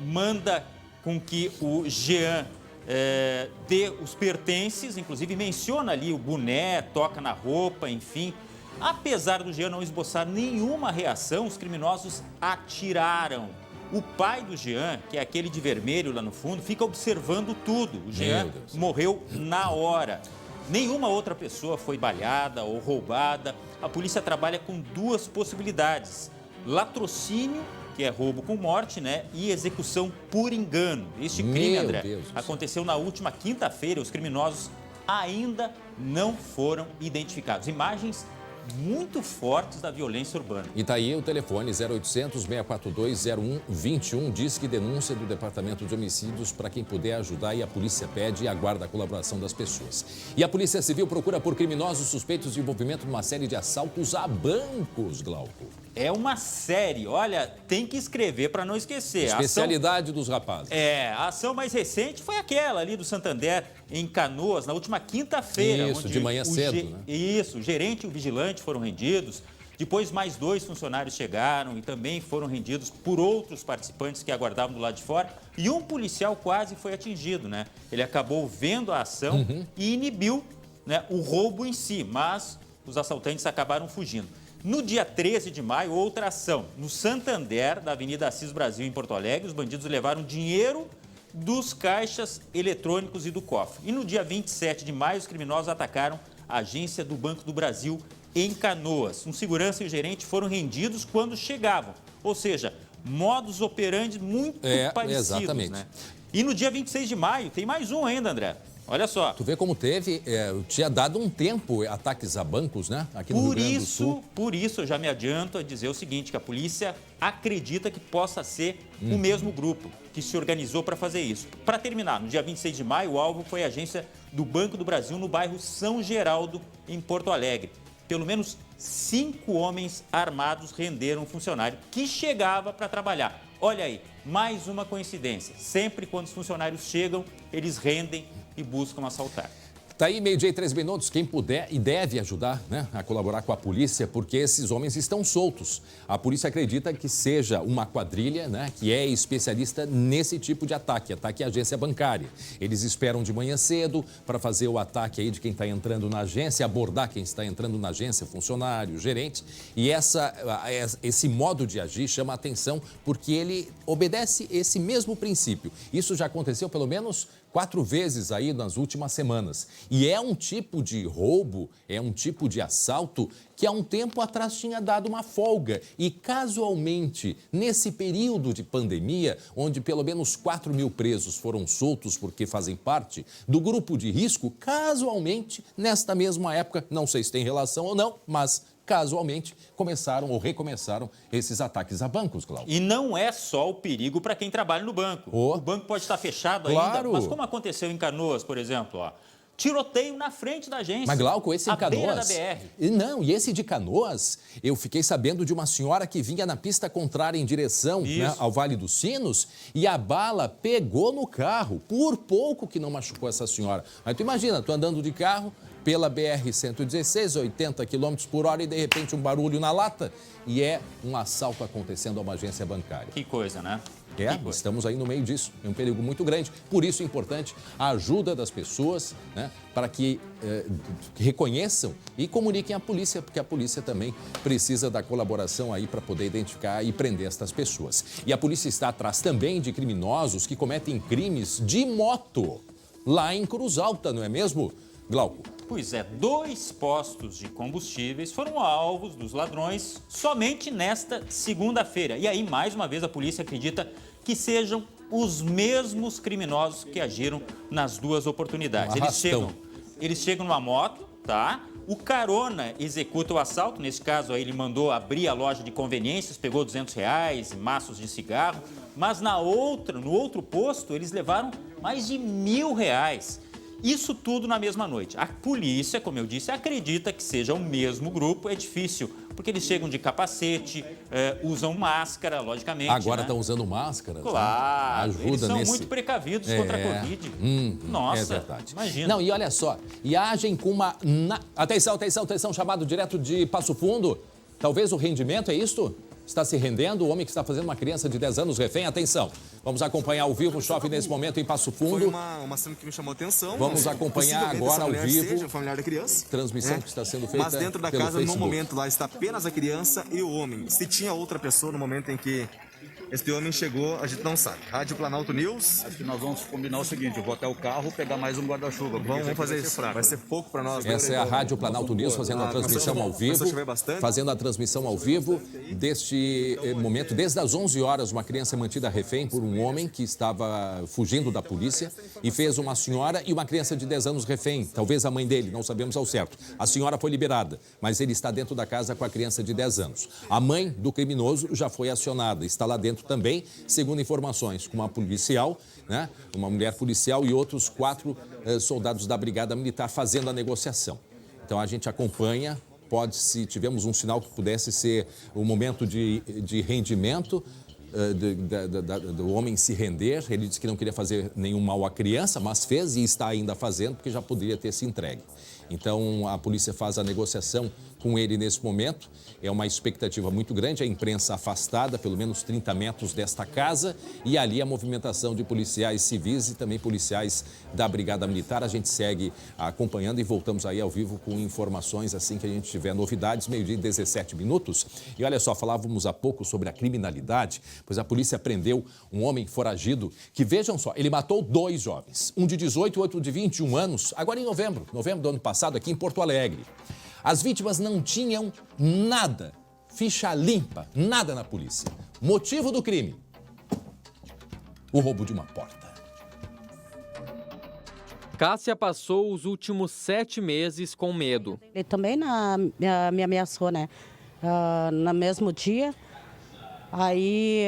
Manda com que o Jean dê os pertences, inclusive menciona ali o boné, toca na roupa, enfim. Apesar do Jean não esboçar nenhuma reação, os criminosos atiraram. O pai do Jean, que é aquele de vermelho lá no fundo, fica observando tudo. O Jean morreu na hora. Nenhuma outra pessoa foi baleada ou roubada. A polícia trabalha com 2 possibilidades: latrocínio, que é roubo com morte, né? E execução por engano. Este crime, André, aconteceu na última quinta-feira. Os criminosos ainda não foram identificados. Imagens muito fortes da violência urbana. E tá aí o telefone 0800-642-0121, diz que denúncia do Departamento de Homicídios para quem puder ajudar, e a polícia pede e aguarda a colaboração das pessoas. E a Polícia Civil procura por criminosos suspeitos de envolvimento numa série de assaltos a bancos, Glauco. É uma série, olha, tem que escrever para não esquecer. Especialidade dos rapazes. A ação mais recente foi aquela ali do Santander, em Canoas, na última quinta-feira. Isso, de manhã cedo, né? Isso, o gerente e o vigilante foram rendidos. Depois, mais 2 funcionários chegaram e também foram rendidos por outros participantes que aguardavam do lado de fora. E um policial quase foi atingido, né? Ele acabou vendo a ação e inibiu, né, o roubo em si, mas os assaltantes acabaram fugindo. No dia 13 de maio, outra ação. No Santander, da Avenida Assis Brasil, em Porto Alegre, os bandidos levaram dinheiro dos caixas eletrônicos e do cofre. E no dia 27 de maio, os criminosos atacaram a agência do Banco do Brasil, em Canoas. Um segurança e o gerente foram rendidos quando chegavam. Ou seja, modus operandi muito parecidos. Exatamente. Né? E no dia 26 de maio, tem mais um ainda, André. Olha só. Tu vê como tinha dado um tempo ataques a bancos, né? Aqui no Rio Grande do Sul. Por isso, eu já me adianto a dizer o seguinte, que a polícia acredita que possa ser o mesmo grupo que se organizou para fazer isso. Para terminar, no dia 26 de maio, o alvo foi a agência do Banco do Brasil no bairro São Geraldo, em Porto Alegre. Pelo menos 5 homens armados renderam um funcionário que chegava para trabalhar. Olha aí, mais uma coincidência. Sempre quando os funcionários chegam, eles rendem e buscam assaltar. Tá aí, 12:03. Quem puder e deve ajudar, né, a colaborar com a polícia, porque esses homens estão soltos. A polícia acredita que seja uma quadrilha, né, que é especialista nesse tipo de ataque à agência bancária. Eles esperam de manhã cedo para fazer o ataque aí de quem está entrando na agência, abordar quem está entrando na agência, funcionário, gerente. E esse modo de agir chama a atenção porque ele obedece esse mesmo princípio. Isso já aconteceu pelo menos 4 vezes aí nas últimas semanas. E é um tipo de roubo, é um tipo de assalto que há um tempo atrás tinha dado uma folga. E casualmente, nesse período de pandemia, onde pelo menos 4.000 presos foram soltos porque fazem parte do grupo de risco, casualmente, nesta mesma época, não sei se tem relação ou não, mas casualmente começaram ou recomeçaram esses ataques a bancos, Cláudio. E não é só o perigo para quem trabalha no banco. O banco pode estar fechado ainda, mas como aconteceu em Canoas, por exemplo, ó, tiroteio na frente da agência. Mas, Glauco, esse em À Canoas... beira da BR. Não, e esse de Canoas, eu fiquei sabendo de uma senhora que vinha na pista contrária em direção, né, ao Vale dos Sinos, e a bala pegou no carro. Por pouco que não machucou essa senhora. Aí tu imagina, tu andando de carro pela BR-116, 80 km por hora, e de repente um barulho na lata, e é um assalto acontecendo a uma agência bancária. Que coisa, né? Estamos aí no meio disso, é um perigo muito grande. Por isso é importante a ajuda das pessoas, né, para que reconheçam e comuniquem à polícia, porque a polícia também precisa da colaboração aí para poder identificar e prender estas pessoas. E a polícia está atrás também de criminosos que cometem crimes de moto, lá em Cruz Alta, não é mesmo, Glauco? Pois é, 2 postos de combustíveis foram alvos dos ladrões somente nesta segunda-feira. E aí, mais uma vez, a polícia acredita que sejam os mesmos criminosos que agiram nas 2 oportunidades. Eles chegam numa moto, tá? O carona executa o assalto. Nesse caso, aí, ele mandou abrir a loja de conveniências, pegou R$200, maços de cigarro. Mas no outro posto, eles levaram mais de R$1.000. Isso tudo na mesma noite. A polícia, como eu disse, acredita que seja o mesmo grupo. É difícil, porque eles chegam de capacete, usam máscara, logicamente. Agora estão usando máscara. Claro, ajuda eles são nesse... muito precavidos contra a Covid. Nossa, é verdade. Imagina. Não, e olha só, e agem com uma... Atenção, chamado direto de Passo Fundo. Talvez o rendimento, é isto? Está se rendendo, o homem que está fazendo uma criança de 10 anos refém. Atenção, vamos acompanhar ao vivo, chove nesse momento em Passo Fundo. Foi uma cena que me chamou a atenção. Vamos acompanhar agora ao vivo. Seja familiar da criança. Transmissão que está sendo feita. Mas dentro da casa, no momento lá, está apenas a criança e o homem. Se tinha outra pessoa no momento em que este homem chegou, a gente não sabe. Rádio Planalto News. Acho que nós vamos combinar o seguinte, eu vou até o carro pegar mais um guarda-chuva. Vamos fazer isso. Vai ser pouco para nós. Essa é a Rádio Planalto News fazendo a transmissão ao vivo. Fazendo a transmissão ao vivo deste momento. Desde as 11 horas, uma criança é mantida refém por um homem que estava fugindo da polícia e fez uma senhora e uma criança de 10 anos refém. Talvez a mãe dele, não sabemos ao certo. A senhora foi liberada, mas ele está dentro da casa com a criança de 10 anos. A mãe do criminoso já foi acionada, está lá dentro também, segundo informações, com uma policial, né, uma mulher policial e outros 4 soldados da Brigada Militar fazendo a negociação. Então a gente acompanha, se tivermos um sinal que pudesse ser o momento de rendimento do homem se render. Ele disse que não queria fazer nenhum mal à criança, mas fez e está ainda fazendo, porque já poderia ter se entregue. Então, a polícia faz a negociação com ele nesse momento. É uma expectativa muito grande, a imprensa afastada, pelo menos 30 metros desta casa, e ali a movimentação de policiais civis e também policiais da Brigada Militar. A gente segue acompanhando e voltamos aí ao vivo com informações assim que a gente tiver novidades, 12:17. E olha só, falávamos há pouco sobre a criminalidade, pois a polícia prendeu um homem foragido que, vejam só, ele matou 2 jovens, um de 18 e outro de 21 anos, agora em novembro do ano passado, aqui em Porto Alegre. As vítimas não tinham nada, ficha limpa, nada na polícia. Motivo do crime: o roubo de uma porta. Cássia passou os últimos 7 meses com medo. Ele também me ameaçou, né? No mesmo dia. Aí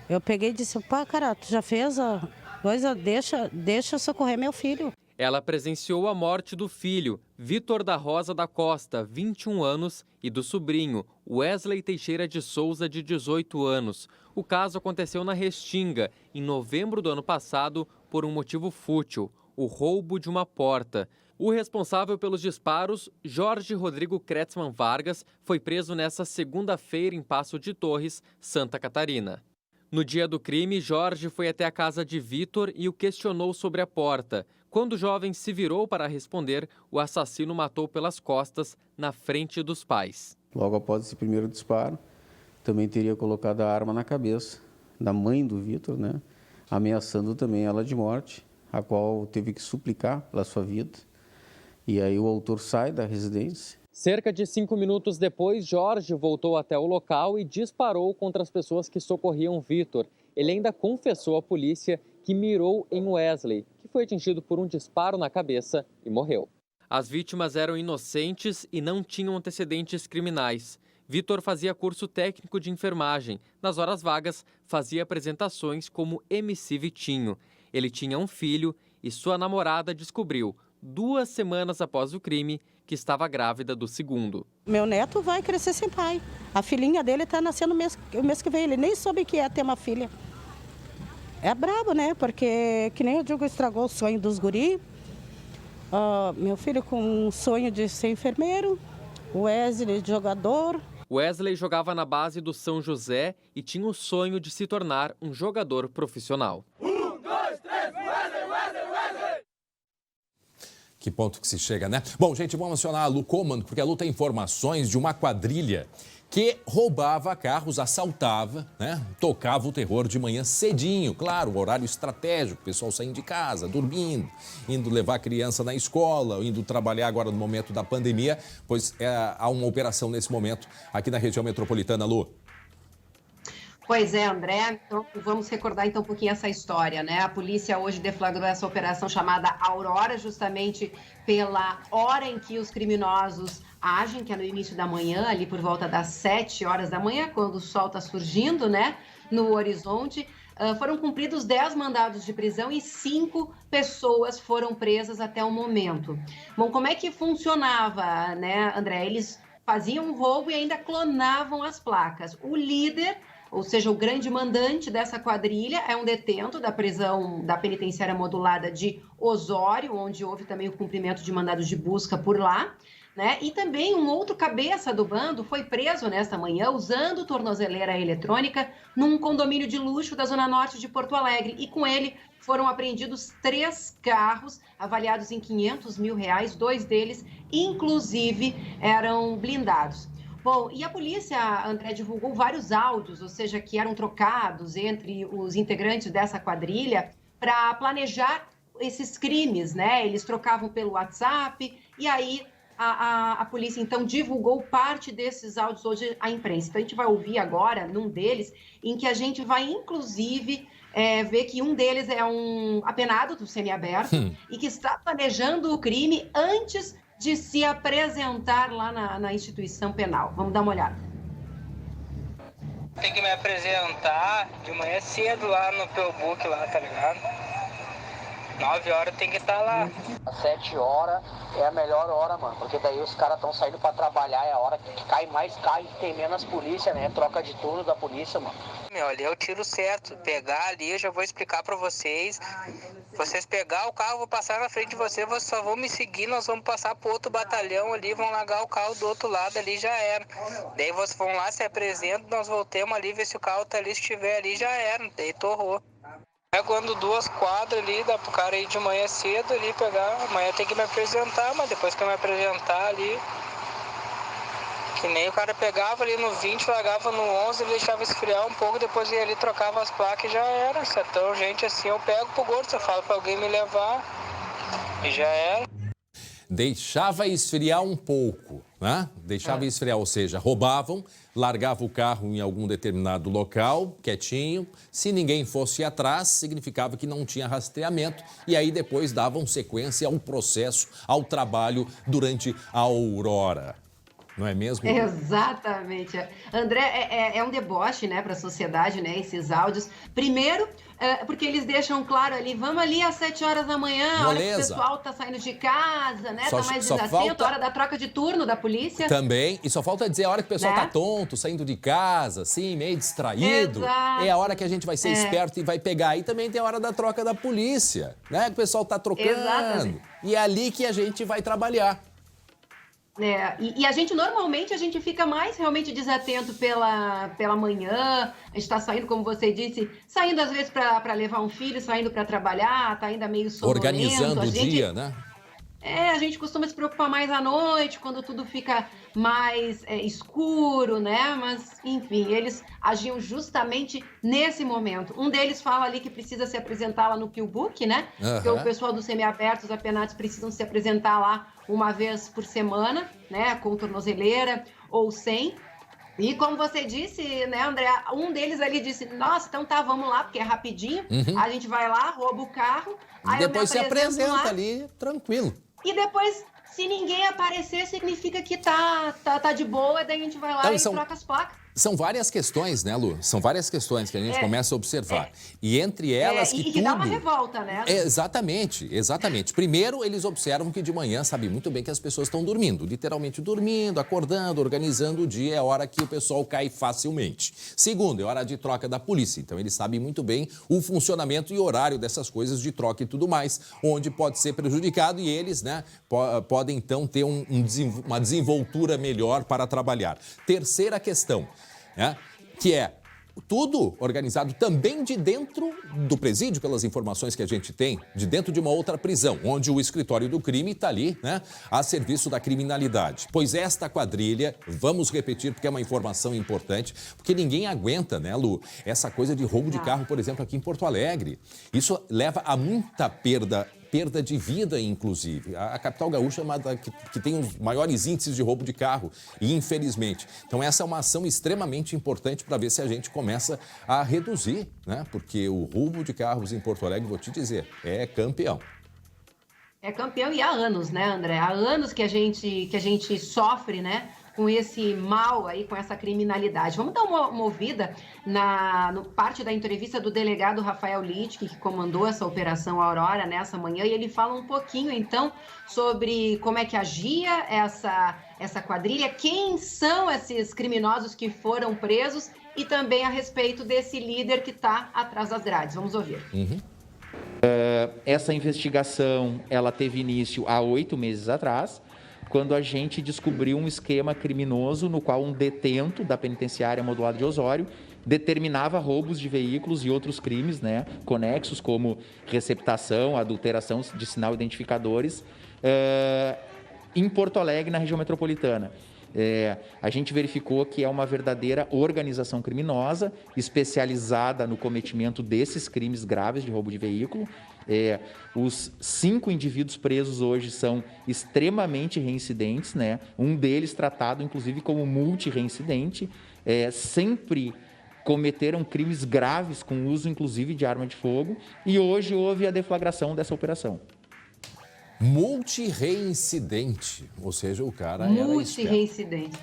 eu peguei e disse: pá, cara, tu já fez a coisa? Deixa eu socorrer meu filho. Ela presenciou a morte do filho, Vitor da Rosa da Costa, 21 anos, e do sobrinho, Wesley Teixeira de Souza, de 18 anos. O caso aconteceu na Restinga, em novembro do ano passado, por um motivo fútil: o roubo de uma porta. O responsável pelos disparos, Jorge Rodrigo Kretzmann Vargas, foi preso nesta segunda-feira em Passo de Torres, Santa Catarina. No dia do crime, Jorge foi até a casa de Vitor e o questionou sobre a porta. Quando o jovem se virou para responder, o assassino matou pelas costas, na frente dos pais. Logo após esse primeiro disparo, também teria colocado a arma na cabeça da mãe do Vitor, né? Ameaçando também ela de morte, a qual teve que suplicar pela sua vida. E aí o autor sai da residência. Cerca de 5 minutos depois, Jorge voltou até o local e disparou contra as pessoas que socorriam Vitor. Ele ainda confessou à polícia que mirou em Wesley, que foi atingido por um disparo na cabeça e morreu. As vítimas eram inocentes e não tinham antecedentes criminais. Vitor fazia curso técnico de enfermagem. Nas horas vagas, fazia apresentações como MC Vitinho. Ele tinha um filho e sua namorada descobriu, 2 semanas após o crime, que estava grávida do segundo. Meu neto vai crescer sem pai. A filhinha dele está nascendo o mês que vem. Ele nem soube que ia ter uma filha. É brabo, né? Porque, que nem eu digo, estragou o sonho dos guri. Meu filho com um sonho de ser enfermeiro. O Wesley de jogador. Wesley jogava na base do São José e tinha o sonho de se tornar um jogador profissional. Que ponto que se chega, né? Bom, gente, vamos acionar a Lu Comando, porque a Lu tem informações de uma quadrilha que roubava carros, assaltava, né? Tocava o terror de manhã cedinho, claro, um horário estratégico, o pessoal saindo de casa, dormindo, indo levar a criança na escola, indo trabalhar agora no momento da pandemia, pois há uma operação nesse momento aqui na região metropolitana, Lu. Pois é, André, então vamos recordar então um pouquinho essa história, né? A polícia hoje deflagrou essa operação chamada Aurora, justamente pela hora em que os criminosos agem, que é no início da manhã, ali por volta das 7 horas da manhã, quando o sol está surgindo, né, no horizonte. Foram cumpridos 10 mandados de prisão e 5 pessoas foram presas até o momento. Bom, como é que funcionava, né, André? Eles faziam um roubo e ainda clonavam as placas. O líder, ou seja, o grande mandante dessa quadrilha, é um detento da prisão da penitenciária modulada de Osório, onde houve também o cumprimento de mandados de busca por lá, né? E também um outro cabeça do bando foi preso nesta manhã usando tornozeleira eletrônica num condomínio de luxo da zona norte de Porto Alegre. E com ele foram apreendidos 3 carros avaliados em R$500 mil, 2 deles, inclusive, eram blindados. Bom, e a polícia, André, divulgou vários áudios, ou seja, que eram trocados entre os integrantes dessa quadrilha para planejar esses crimes, né? Eles trocavam pelo WhatsApp e aí a polícia, então, divulgou parte desses áudios hoje à imprensa. Então, a gente vai ouvir agora, num deles, em que a gente vai, inclusive, ver que um deles é um apenado do semiaberto e que está planejando o crime antes de se apresentar lá na instituição penal. Vamos dar uma olhada. Tem que me apresentar de manhã cedo lá no Pelbook, lá, tá ligado? 9 horas tem que estar lá. Às 7 horas é a melhor hora, mano, porque daí os caras estão saindo pra trabalhar, é a hora que cai mais carro e tem menos polícia, né? Troca de turno da polícia, mano. Meu, ali é o tiro certo. Pegar ali, eu já vou explicar pra vocês. Vocês pegar o carro, eu vou passar na frente de vocês só vão me seguir, nós vamos passar pro outro batalhão ali, vão largar o carro do outro lado ali, já era. Daí vocês vão lá, se apresentam, nós voltemos ali, ver se o carro tá ali, se estiver ali, já era. Daí torrou. É quando 2 quadras ali, dá pro cara ir de manhã cedo ali, pegar. Amanhã tem que me apresentar, mas depois que eu me apresentar ali, que nem o cara pegava ali no 20, largava no 11, deixava esfriar um pouco, depois ia ali, trocava as placas e já era. Se é tão gente assim, eu pego pro gordo, eu falo pra alguém me levar e já era. Deixava esfriar um pouco, né? Deixava esfriar, ou seja, roubavam, largavam o carro em algum determinado local, quietinho. Se ninguém fosse atrás, significava que não tinha rastreamento. E aí depois davam sequência ao processo, ao trabalho durante a Aurora. Não é mesmo? Exatamente. André, é um deboche, né, para a sociedade, né, esses áudios. Primeiro, porque eles deixam claro ali, vamos ali às 7 horas da manhã, a hora que o pessoal tá saindo de casa, né, tá mais desatento, a hora da troca de turno da polícia. Também, e só falta dizer a hora que o pessoal tá tonto, saindo de casa, assim, meio distraído. Exato. É a hora que a gente vai ser esperto e vai pegar. E também tem a hora da troca da polícia, né, que o pessoal tá trocando. Exatamente. E é ali que a gente vai trabalhar. E a gente, normalmente, a gente fica mais realmente desatento pela manhã, a gente está saindo, como você disse, saindo às vezes para levar um filho, saindo para trabalhar, tá ainda meio sonolento. Organizando o dia, né? A gente costuma se preocupar mais à noite, quando tudo fica mais escuro, né? Mas, enfim, eles agiam justamente nesse momento. Um deles fala ali que precisa se apresentar lá no Pillbook, né? Porque o pessoal dos semiabertos, apenados, precisam se apresentar lá uma vez por semana, né? Com tornozeleira ou sem. E como você disse, né, André, um deles ali disse, nossa, então tá, vamos lá, porque é rapidinho. A gente vai lá, rouba o carro. Aí depois se apresenta lá, ali, tranquilo. E depois, se ninguém aparecer, significa que tá de boa, daí a gente vai lá e troca as placas. São várias questões, né, Lu? São várias questões que a gente começa a observar. E entre elas que dá uma revolta, né? Exatamente, exatamente. Primeiro, eles observam que de manhã sabem muito bem que as pessoas estão dormindo. Literalmente dormindo, acordando, organizando o dia. É a hora que o pessoal cai facilmente. Segundo, é hora de troca da polícia. Então, eles sabem muito bem o funcionamento e horário dessas coisas de troca e tudo mais. Onde pode ser prejudicado e eles, né, podem, então, ter uma desenvoltura melhor para trabalhar. Terceira questão. Que é tudo organizado também de dentro do presídio, pelas informações que a gente tem, de dentro de uma outra prisão, onde o escritório do crime está ali, né, a serviço da criminalidade. Pois esta quadrilha, vamos repetir porque é uma informação importante, porque ninguém aguenta, né, Lu, essa coisa de roubo de carro, por exemplo, aqui em Porto Alegre. Isso leva a muita perda de vida, inclusive. A capital gaúcha é uma que tem os maiores índices de roubo de carro, infelizmente. Então, essa é uma ação extremamente importante para ver se a gente começa a reduzir, né? Porque o roubo de carros em Porto Alegre, vou te dizer, é campeão. É campeão e há anos, né, André? Há anos que a gente sofre, né, com esse mal aí, com essa criminalidade. Vamos dar uma ouvida no parte da entrevista do delegado Rafael Littke, que comandou essa Operação Aurora nessa manhã, e ele fala um pouquinho, então, sobre como é que agia essa quadrilha, quem são esses criminosos que foram presos e também a respeito desse líder que está atrás das grades. Vamos ouvir. Essa investigação, ela teve início há 8 meses atrás, quando a gente descobriu um esquema criminoso no qual um detento da penitenciária modulada de Osório determinava roubos de veículos e outros crimes, né, conexos, como receptação, adulteração de sinal identificadores, em Porto Alegre, na região metropolitana. A gente verificou que é uma verdadeira organização criminosa especializada no cometimento desses crimes graves de roubo de veículo. Os 5 indivíduos presos hoje são extremamente reincidentes, né? Um deles tratado, inclusive, como multireincidente. Sempre cometeram crimes graves com uso, inclusive, de arma de fogo. E hoje houve a deflagração dessa operação. Multireincidente, ou seja, o cara era multireincidente.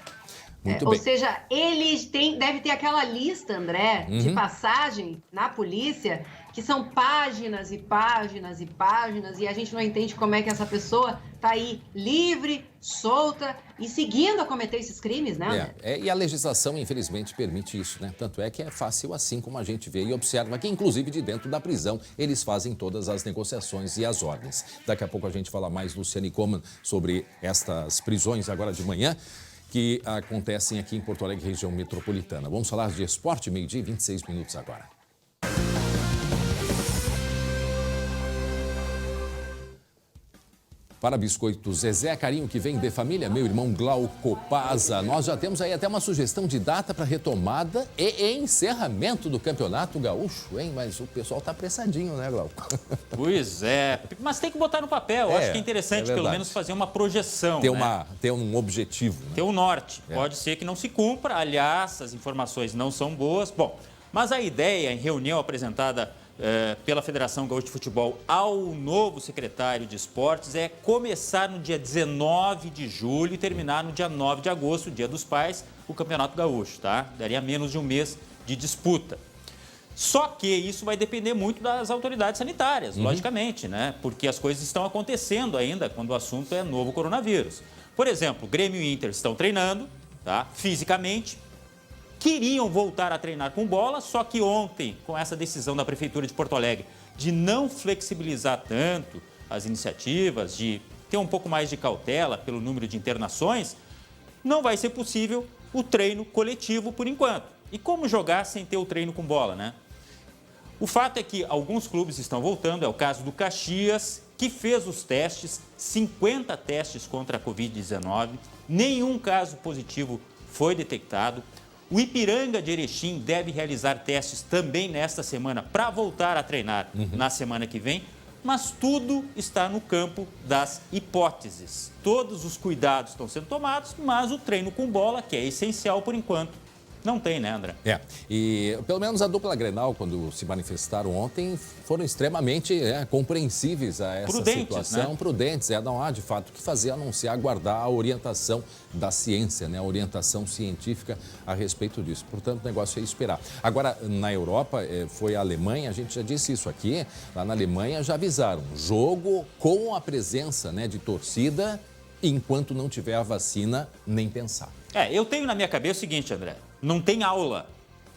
Muito bem. Ou seja, eles deve ter aquela lista, André, de passagem na polícia, que são páginas e páginas e páginas, e a gente não entende como é que essa pessoa está aí livre, solta e seguindo a cometer esses crimes, né? E a legislação, infelizmente, permite isso, né? Tanto é que é fácil assim, como a gente vê e observa que, inclusive, de dentro da prisão, eles fazem todas as negociações e as ordens. Daqui a pouco a gente fala mais, Luciane Coman, sobre estas prisões agora de manhã, que acontecem aqui em Porto Alegre, região metropolitana. Vamos falar de esporte, 12h, 26 minutos agora. Para Biscoito Zezé, carinho que vem de família, meu irmão Glauco Paza. Nós já temos aí até uma sugestão de data para retomada e encerramento do Campeonato Gaúcho, hein? Mas o pessoal tá apressadinho, né, Glauco? Pois é, mas tem que botar no papel. Acho que é interessante, pelo menos, fazer uma projeção. Ter um objetivo. Né? Ter um norte. Pode ser que não se cumpra, aliás, as informações não são boas. Bom, mas a ideia, em reunião apresentada pela Federação Gaúcha de Futebol ao novo secretário de Esportes é começar no dia 19 de julho e terminar no dia 9 de agosto, Dia dos Pais, o Campeonato Gaúcho, tá? Daria menos de um mês de disputa. Só que isso vai depender muito das autoridades sanitárias, logicamente, né? Porque as coisas estão acontecendo ainda quando o assunto é novo coronavírus. Por exemplo, Grêmio e Inter estão treinando, tá? Fisicamente, queriam voltar a treinar com bola, só que ontem, com essa decisão da Prefeitura de Porto Alegre de não flexibilizar tanto as iniciativas, de ter um pouco mais de cautela pelo número de internações, não vai ser possível o treino coletivo por enquanto. E como jogar sem ter o treino com bola, né? O fato é que alguns clubes estão voltando, é o caso do Caxias, que fez os testes, 50 testes contra a Covid-19, nenhum caso positivo foi detectado. O Ipiranga de Erechim deve realizar testes também nesta semana para voltar a treinar na semana que vem, mas tudo está no campo das hipóteses. Todos os cuidados estão sendo tomados, mas o treino com bola, que é essencial por enquanto, não tem, né, André? E pelo menos a dupla Grenal, quando se manifestaram ontem, foram extremamente compreensíveis a essa situação. Né? Prudentes, não há de fato o que fazer a não ser aguardar a orientação da ciência, né? A orientação científica a respeito disso. Portanto, o negócio é esperar. Agora, na Europa, foi a Alemanha, a gente já disse isso aqui, lá na Alemanha já avisaram, jogo com a presença, né, de torcida, enquanto não tiver a vacina, nem pensar. Eu tenho na minha cabeça o seguinte, André, não tem aula.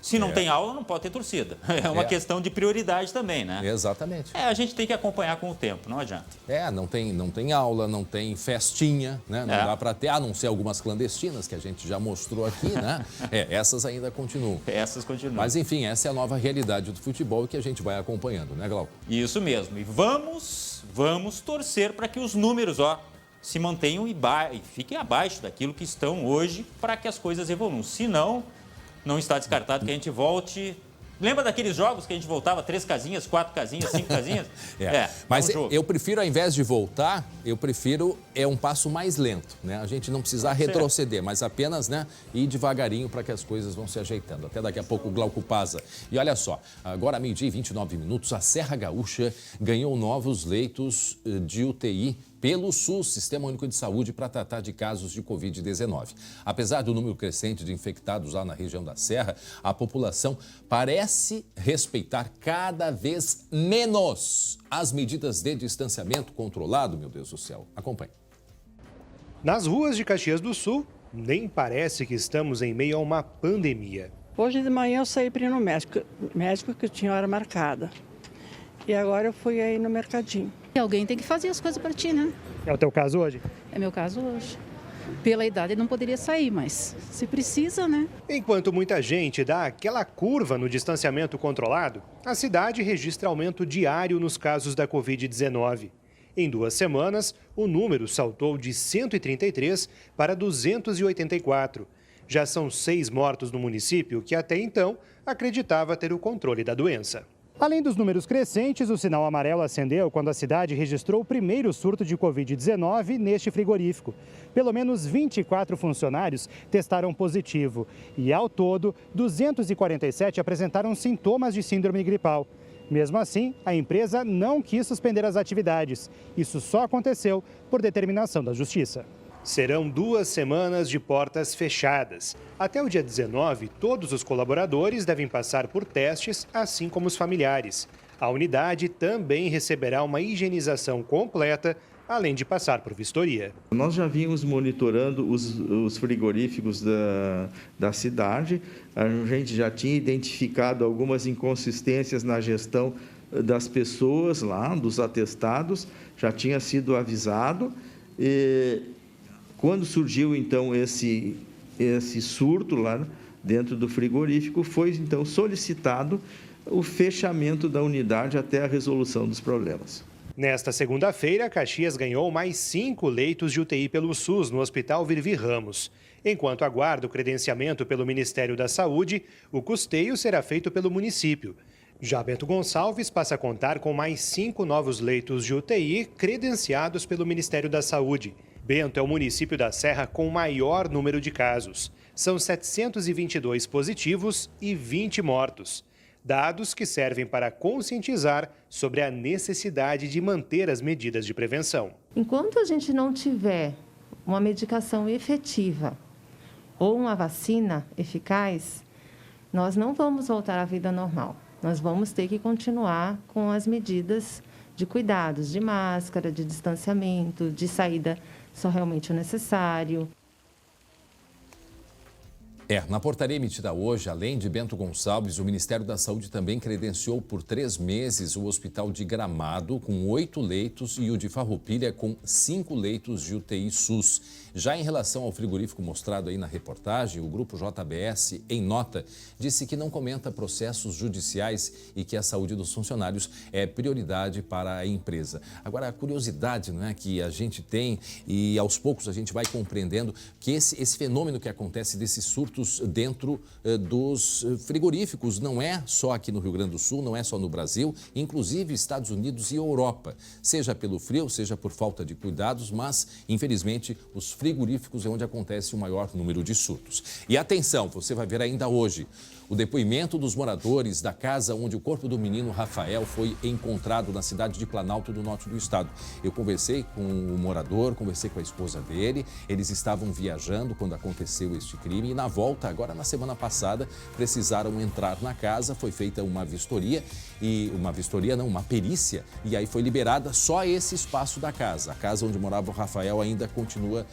Se não tem aula, não pode ter torcida. É uma questão de prioridade também, né? Exatamente. A gente tem que acompanhar com o tempo, não adianta. Não tem aula, não tem festinha, né? Não dá para ter, a não ser algumas clandestinas que a gente já mostrou aqui, né? Essas ainda continuam. Essas continuam. Mas, enfim, essa é a nova realidade do futebol que a gente vai acompanhando, né, Glauco? Isso mesmo. E vamos torcer para que os números, se mantenham e fiquem abaixo daquilo que estão hoje para que as coisas evoluam. Se não está descartado que a gente volte. Lembra daqueles jogos que a gente voltava 3 casinhas, 4 casinhas, 5 casinhas? Mas eu prefiro, ao invés de voltar, um passo mais lento, né? A gente não precisar retroceder, mas apenas, né, ir devagarinho para que as coisas vão se ajeitando. Até daqui a pouco o Glauco Paza. E olha só, agora meio-dia e 29 minutos, a Serra Gaúcha ganhou novos leitos de UTI pelo SUS, Sistema Único de Saúde, para tratar de casos de Covid-19. Apesar do número crescente de infectados lá na região da Serra, a população parece respeitar cada vez menos as medidas de distanciamento controlado, meu Deus do céu. Acompanhe. Nas ruas de Caxias do Sul, nem parece que estamos em meio a uma pandemia. Hoje de manhã eu saí para ir no médico que eu tinha hora marcada. E agora eu fui aí no mercadinho. E alguém tem que fazer as coisas para ti, né? É o teu caso hoje? É meu caso hoje. Pela idade não poderia sair, mas se precisa, né? Enquanto muita gente dá aquela curva no distanciamento controlado, a cidade registra aumento diário nos casos da Covid-19. Em 2 semanas, o número saltou de 133 para 284. Já são 6 mortos no município que até então acreditava ter o controle da doença. Além dos números crescentes, o sinal amarelo acendeu quando a cidade registrou o primeiro surto de Covid-19 neste frigorífico. Pelo menos 24 funcionários testaram positivo e, ao todo, 247 apresentaram sintomas de síndrome gripal. Mesmo assim, a empresa não quis suspender as atividades. Isso só aconteceu por determinação da Justiça. Serão 2 semanas de portas fechadas. Até o dia 19, todos os colaboradores devem passar por testes, assim como os familiares. A unidade também receberá uma higienização completa, além de passar por vistoria. Nós já vínhamos monitorando os frigoríficos da cidade. A gente já tinha identificado algumas inconsistências na gestão das pessoas lá, dos atestados. Já tinha sido avisado. Quando surgiu, então, esse surto lá dentro do frigorífico, foi, então, solicitado o fechamento da unidade até a resolução dos problemas. Nesta segunda-feira, Caxias ganhou mais 5 leitos de UTI pelo SUS no Hospital Virvi Ramos. Enquanto aguarda o credenciamento pelo Ministério da Saúde, o custeio será feito pelo município. Já Bento Gonçalves passa a contar com mais 5 novos leitos de UTI credenciados pelo Ministério da Saúde. Bento é o município da Serra com o maior número de casos. São 722 positivos e 20 mortos. Dados que servem para conscientizar sobre a necessidade de manter as medidas de prevenção. Enquanto a gente não tiver uma medicação efetiva ou uma vacina eficaz, nós não vamos voltar à vida normal. Nós vamos ter que continuar com as medidas de cuidados, de máscara, de distanciamento, de saída só realmente o necessário. Na portaria emitida hoje, além de Bento Gonçalves, o Ministério da Saúde também credenciou por 3 meses o Hospital de Gramado, com 8 leitos, e o de Farroupilha, com 5 leitos de UTI SUS. Já em relação ao frigorífico mostrado aí na reportagem, o Grupo JBS, em nota, disse que não comenta processos judiciais e que a saúde dos funcionários é prioridade para a empresa. Agora, a curiosidade, não é, que a gente tem, e aos poucos a gente vai compreendendo que esse fenômeno que acontece desses surtos dentro dos frigoríficos não é só aqui no Rio Grande do Sul, não é só no Brasil, inclusive Estados Unidos e Europa, seja pelo frio, seja por falta de cuidados, mas infelizmente os frigoríficos é onde acontece o maior número de surtos. E atenção, você vai ver ainda hoje o depoimento dos moradores da casa onde o corpo do menino Rafael foi encontrado na cidade de Planalto, do norte do estado. Eu conversei com o morador, conversei com a esposa dele, eles estavam viajando quando aconteceu este crime e na volta, agora na semana passada, precisaram entrar na casa, foi feita uma vistoria, uma perícia, e aí foi liberada só esse espaço da casa. A casa onde morava o Rafael ainda continua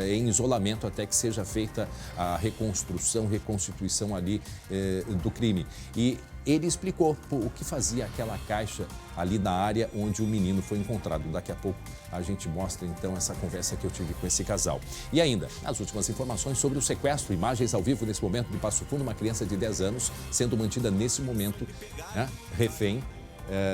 em isolamento até que seja feita a reconstituição ali do crime. E ele explicou o que fazia aquela caixa ali na área onde o menino foi encontrado. Daqui a pouco a gente mostra então essa conversa que eu tive com esse casal. E ainda, as últimas informações sobre o sequestro, imagens ao vivo nesse momento de Passo Fundo, uma criança de 10 anos sendo mantida nesse momento, refém,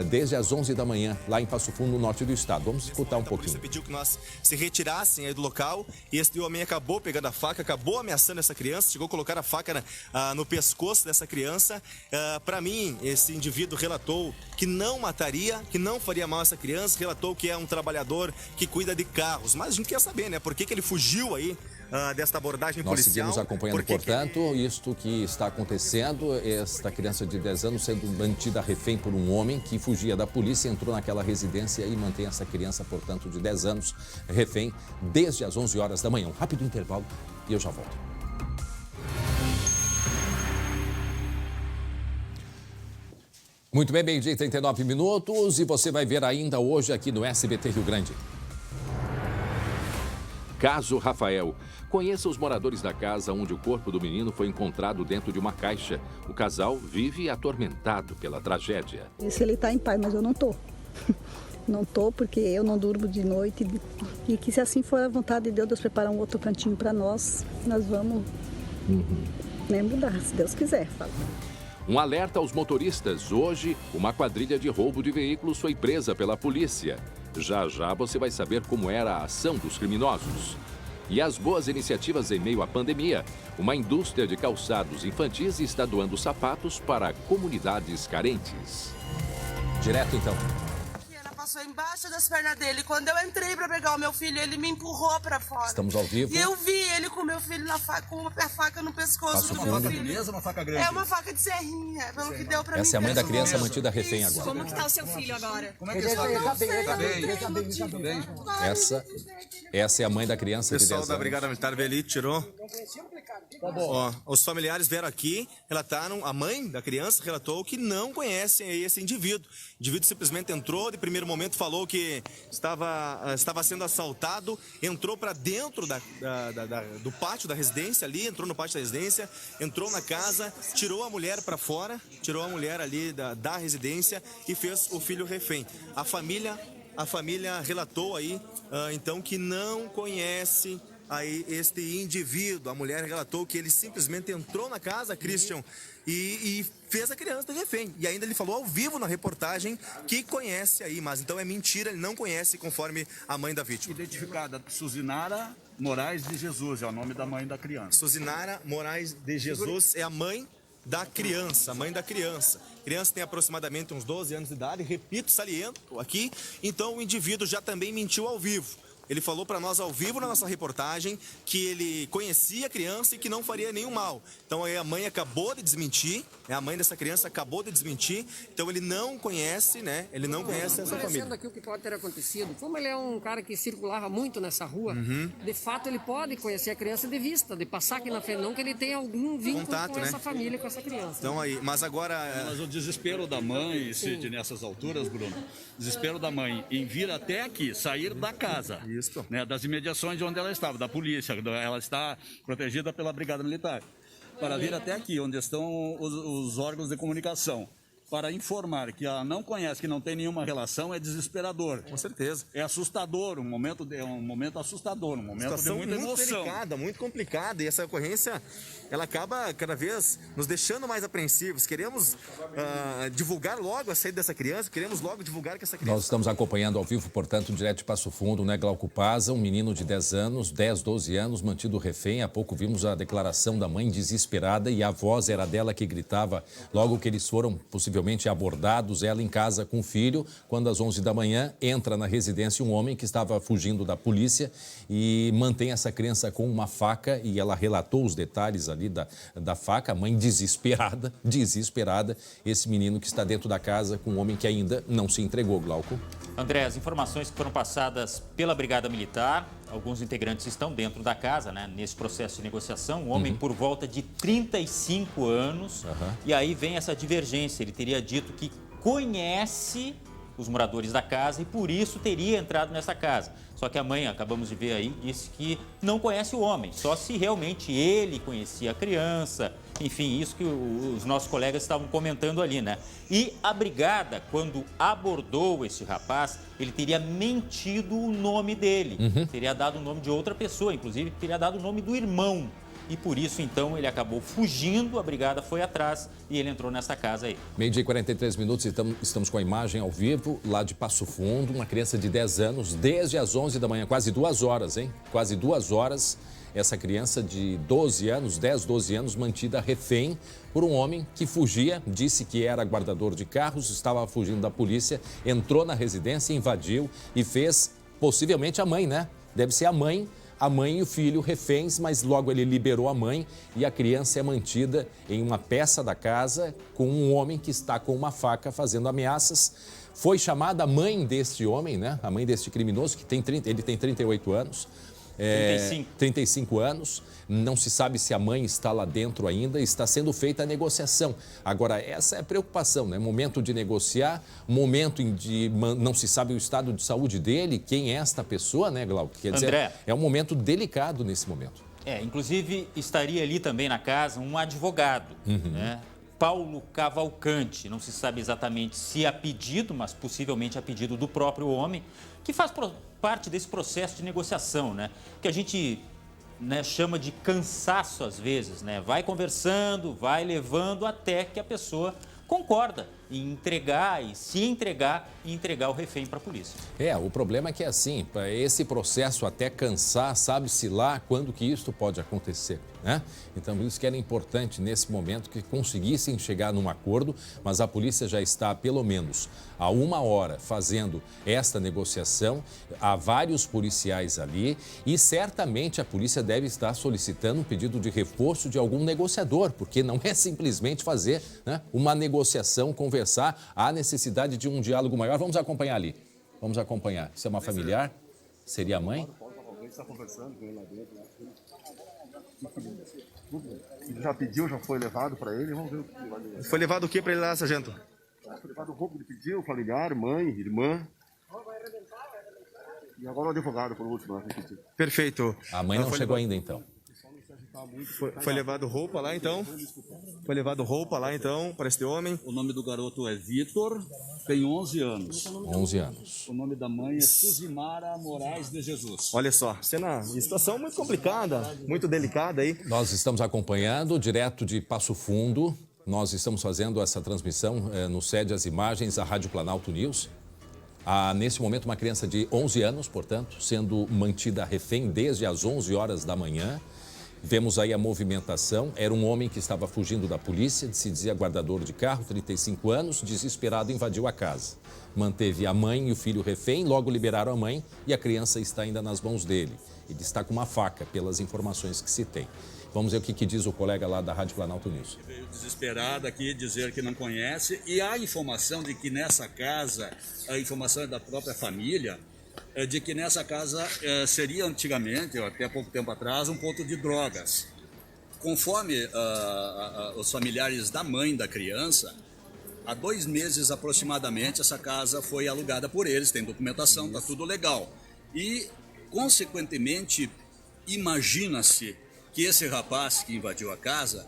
desde as 11 da manhã, lá em Passo Fundo, no norte do estado. Vamos escutar um pouquinho. A polícia pediu que nós se retirassem aí do local e esse homem acabou pegando a faca, acabou ameaçando essa criança, chegou a colocar a faca no pescoço dessa criança. Para mim, esse indivíduo relatou que não mataria, que não faria mal a essa criança, relatou que é um trabalhador que cuida de carros. Mas a gente quer saber, né, por que ele fugiu aí desta abordagem policial. Nós seguimos acompanhando, portanto, isto que está acontecendo, esta criança de 10 anos sendo mantida refém por um homem que fugia da polícia, entrou naquela residência e mantém essa criança, portanto, de 10 anos, refém desde as 11 horas da manhã. Um rápido intervalo e eu já volto. Muito bem, meio-dia e 39 minutos e você vai ver ainda hoje aqui no SBT Rio Grande. Caso Rafael. Conheça os moradores da casa onde o corpo do menino foi encontrado dentro de uma caixa. O casal vive atormentado pela tragédia. Se ele está em paz, mas eu não tô. Não tô porque eu não durmo de noite e que se assim for a vontade de Deus preparar um outro cantinho para nós vamos mudar, se Deus quiser. Fala. Um alerta aos motoristas. Hoje, uma quadrilha de roubo de veículos foi presa pela polícia. Já já você vai saber como era a ação dos criminosos. E as boas iniciativas em meio à pandemia. Uma indústria de calçados infantis está doando sapatos para comunidades carentes. Direto então. Passou embaixo das pernas dele. Quando eu entrei pra pegar o meu filho, ele me empurrou pra fora. Estamos ao vivo. E eu vi ele com o meu filho com a faca no pescoço do meu filho. Beleza, uma faca grande? É uma faca de serrinha, pelo que deu pra mim. Essa é a mãe da criança mantida refém agora. Como que tá o seu filho agora? Como é que está? Tá bem. Essa é a mãe da criança de 10 anos. O pessoal da Brigada Militar veio ali, tirou. Ó, os familiares vieram aqui, relataram, a mãe da criança relatou que não conhecem esse indivíduo. O indivíduo simplesmente entrou, de primeiro momento falou que estava sendo assaltado, entrou para dentro do pátio da residência ali, entrou no pátio da residência, entrou na casa, tirou a mulher para fora, tirou a mulher ali da residência e fez o filho refém. A família relatou aí, então, que não conhece aí este indivíduo. A mulher relatou que ele simplesmente entrou na casa, Christian, e fez a criança de refém. E ainda ele falou ao vivo na reportagem que conhece aí, mas então é mentira, ele não conhece, conforme a mãe da vítima. Identificada Suzinara Moraes de Jesus, é o nome da mãe da criança. Suzinara Moraes de Jesus é a mãe da criança, A criança tem aproximadamente uns 12 anos de idade, repito, saliento aqui. Então o indivíduo já também mentiu ao vivo. Ele falou para nós ao vivo na nossa reportagem que ele conhecia a criança e que não faria nenhum mal. Então aí a mãe acabou de desmentir, né? A mãe dessa criança acabou de desmentir. Então ele não conhece, né? Ele não conhece essa família. Aqui o que pode ter acontecido, como ele é um cara que circulava muito nessa rua, de fato ele pode conhecer a criança de vista, de passar aqui na frente, não que ele tenha algum vínculo Contato, com né? essa família, com essa criança. Então aí, mas agora... Mas o desespero da mãe, Cid, nessas alturas, Bruno, desespero da mãe em vir até aqui, sair da casa, né, das imediações de onde ela estava, da polícia, ela está protegida pela Brigada Militar, para vir até aqui, onde estão os órgãos de comunicação, para informar que ela não conhece, que não tem nenhuma relação, é desesperador. Com certeza. É assustador, um momento assustador, um momento de muita emoção. Muito delicada, muito complicada, e essa ocorrência, ela acaba cada vez nos deixando mais apreensivos. Queremos divulgar logo a saída dessa criança, queremos logo divulgar que essa criança... Nós estamos acompanhando ao vivo, portanto, direto de Passo Fundo, né, Glauco Paza, um menino de 10 anos, 10, 12 anos, mantido refém. Há pouco vimos a declaração da mãe desesperada e a voz era dela que gritava logo que eles foram possivelmente abordados, ela em casa com o filho, quando às 11 da manhã entra na residência um homem que estava fugindo da polícia e mantém essa criança com uma faca, e ela relatou os detalhes ali da faca, a mãe desesperada, esse menino que está dentro da casa com um homem que ainda não se entregou, Glauco. André, as informações que foram passadas pela Brigada Militar, alguns integrantes estão dentro da casa, né, nesse processo de negociação, um homem por volta de 35 anos, e aí vem essa divergência, ele teria dito que conhece os moradores da casa e por isso teria entrado nessa casa. Só que a mãe, acabamos de ver aí, disse que não conhece o homem, só se realmente ele conhecia a criança. Enfim, isso que os nossos colegas estavam comentando ali, né? E a brigada, quando abordou esse rapaz, ele teria mentido o nome dele. Teria dado o nome de outra pessoa, inclusive teria dado o nome do irmão. E por isso, então, ele acabou fugindo, a brigada foi atrás e ele entrou nessa casa aí. 12h e 43 minutos, estamos com a imagem ao vivo, lá de Passo Fundo, uma criança de 10 anos, desde as 11 da manhã, quase 2 horas, hein? Quase 2 horas, essa criança de 12 anos, 10, 12 anos, mantida refém por um homem que fugia, disse que era guardador de carros, estava fugindo da polícia, entrou na residência, invadiu e fez, possivelmente, a mãe, né? Deve ser a mãe e o filho reféns, mas logo ele liberou a mãe e a criança é mantida em uma peça da casa com um homem que está com uma faca fazendo ameaças. Foi chamada a mãe deste homem, né? A mãe deste criminoso, que ele tem 38 anos. 35 anos, não se sabe se a mãe está lá dentro ainda, está sendo feita a negociação. Agora, essa é a preocupação, né? Momento de negociar, momento de não se sabe o estado de saúde dele, quem é esta pessoa, né, Glauco? Quer dizer, André, é um momento delicado nesse momento. Inclusive estaria ali também na casa um advogado, né? Paulo Cavalcante, não se sabe exatamente se a pedido, mas possivelmente a pedido do próprio homem, que faz parte desse processo de negociação, né? Que a gente, né, chama de cansaço às vezes, né? Vai conversando, vai levando até que a pessoa concorda em entregar e se entregar e entregar o refém para a polícia. O problema é que é assim, para esse processo até cansar, sabe-se lá quando que isso pode acontecer, né? Então, por isso que era importante nesse momento que conseguissem chegar num acordo, mas a polícia já está pelo menos há 1 hora fazendo esta negociação, há vários policiais ali e certamente a polícia deve estar solicitando um pedido de reforço de algum negociador, porque não é simplesmente fazer, né, uma negociação, conversar, há necessidade de um diálogo maior. Vamos acompanhar ali, vamos acompanhar. Isso é uma familiar? Seria a mãe? Está conversando com ele lá dentro. Já pediu, já foi levado para ele, vamos ver o que ele vai levar. Foi levado o que para ele lá, sargento? Foi levado o roubo que ele pediu, familiar, mãe, irmã. E agora o advogado, por último. Perfeito. A mãe não chegou ainda, então. Foi levado roupa lá, então? Foi levado roupa lá, então, para este homem? O nome do garoto é Vitor, tem 11 anos. 11 anos. O nome da mãe é Suzimara Moraes de Jesus. Olha só, situação muito complicada, muito delicada aí. Nós estamos acompanhando direto de Passo Fundo. Nós estamos fazendo essa transmissão no SED As Imagens, a Rádio Planalto News. Há, nesse momento, uma criança de 11 anos, portanto, sendo mantida refém desde as 11 horas da manhã. Vemos aí a movimentação. Era um homem que estava fugindo da polícia, se dizia guardador de carro, 35 anos, desesperado, invadiu a casa. Manteve a mãe e o filho refém, logo liberaram a mãe e a criança está ainda nas mãos dele. Ele está com uma faca, pelas informações que se tem. Vamos ver o que diz o colega lá da Rádio Planalto News. Veio desesperado aqui dizer que não conhece, e há informação de que nessa casa, a informação é da própria família, de que nessa casa seria antigamente, até pouco tempo atrás, um ponto de drogas. Conforme os familiares da mãe da criança, há 2 meses aproximadamente essa casa foi alugada por eles, tem documentação, está tudo legal. E, consequentemente, imagina-se que esse rapaz que invadiu a casa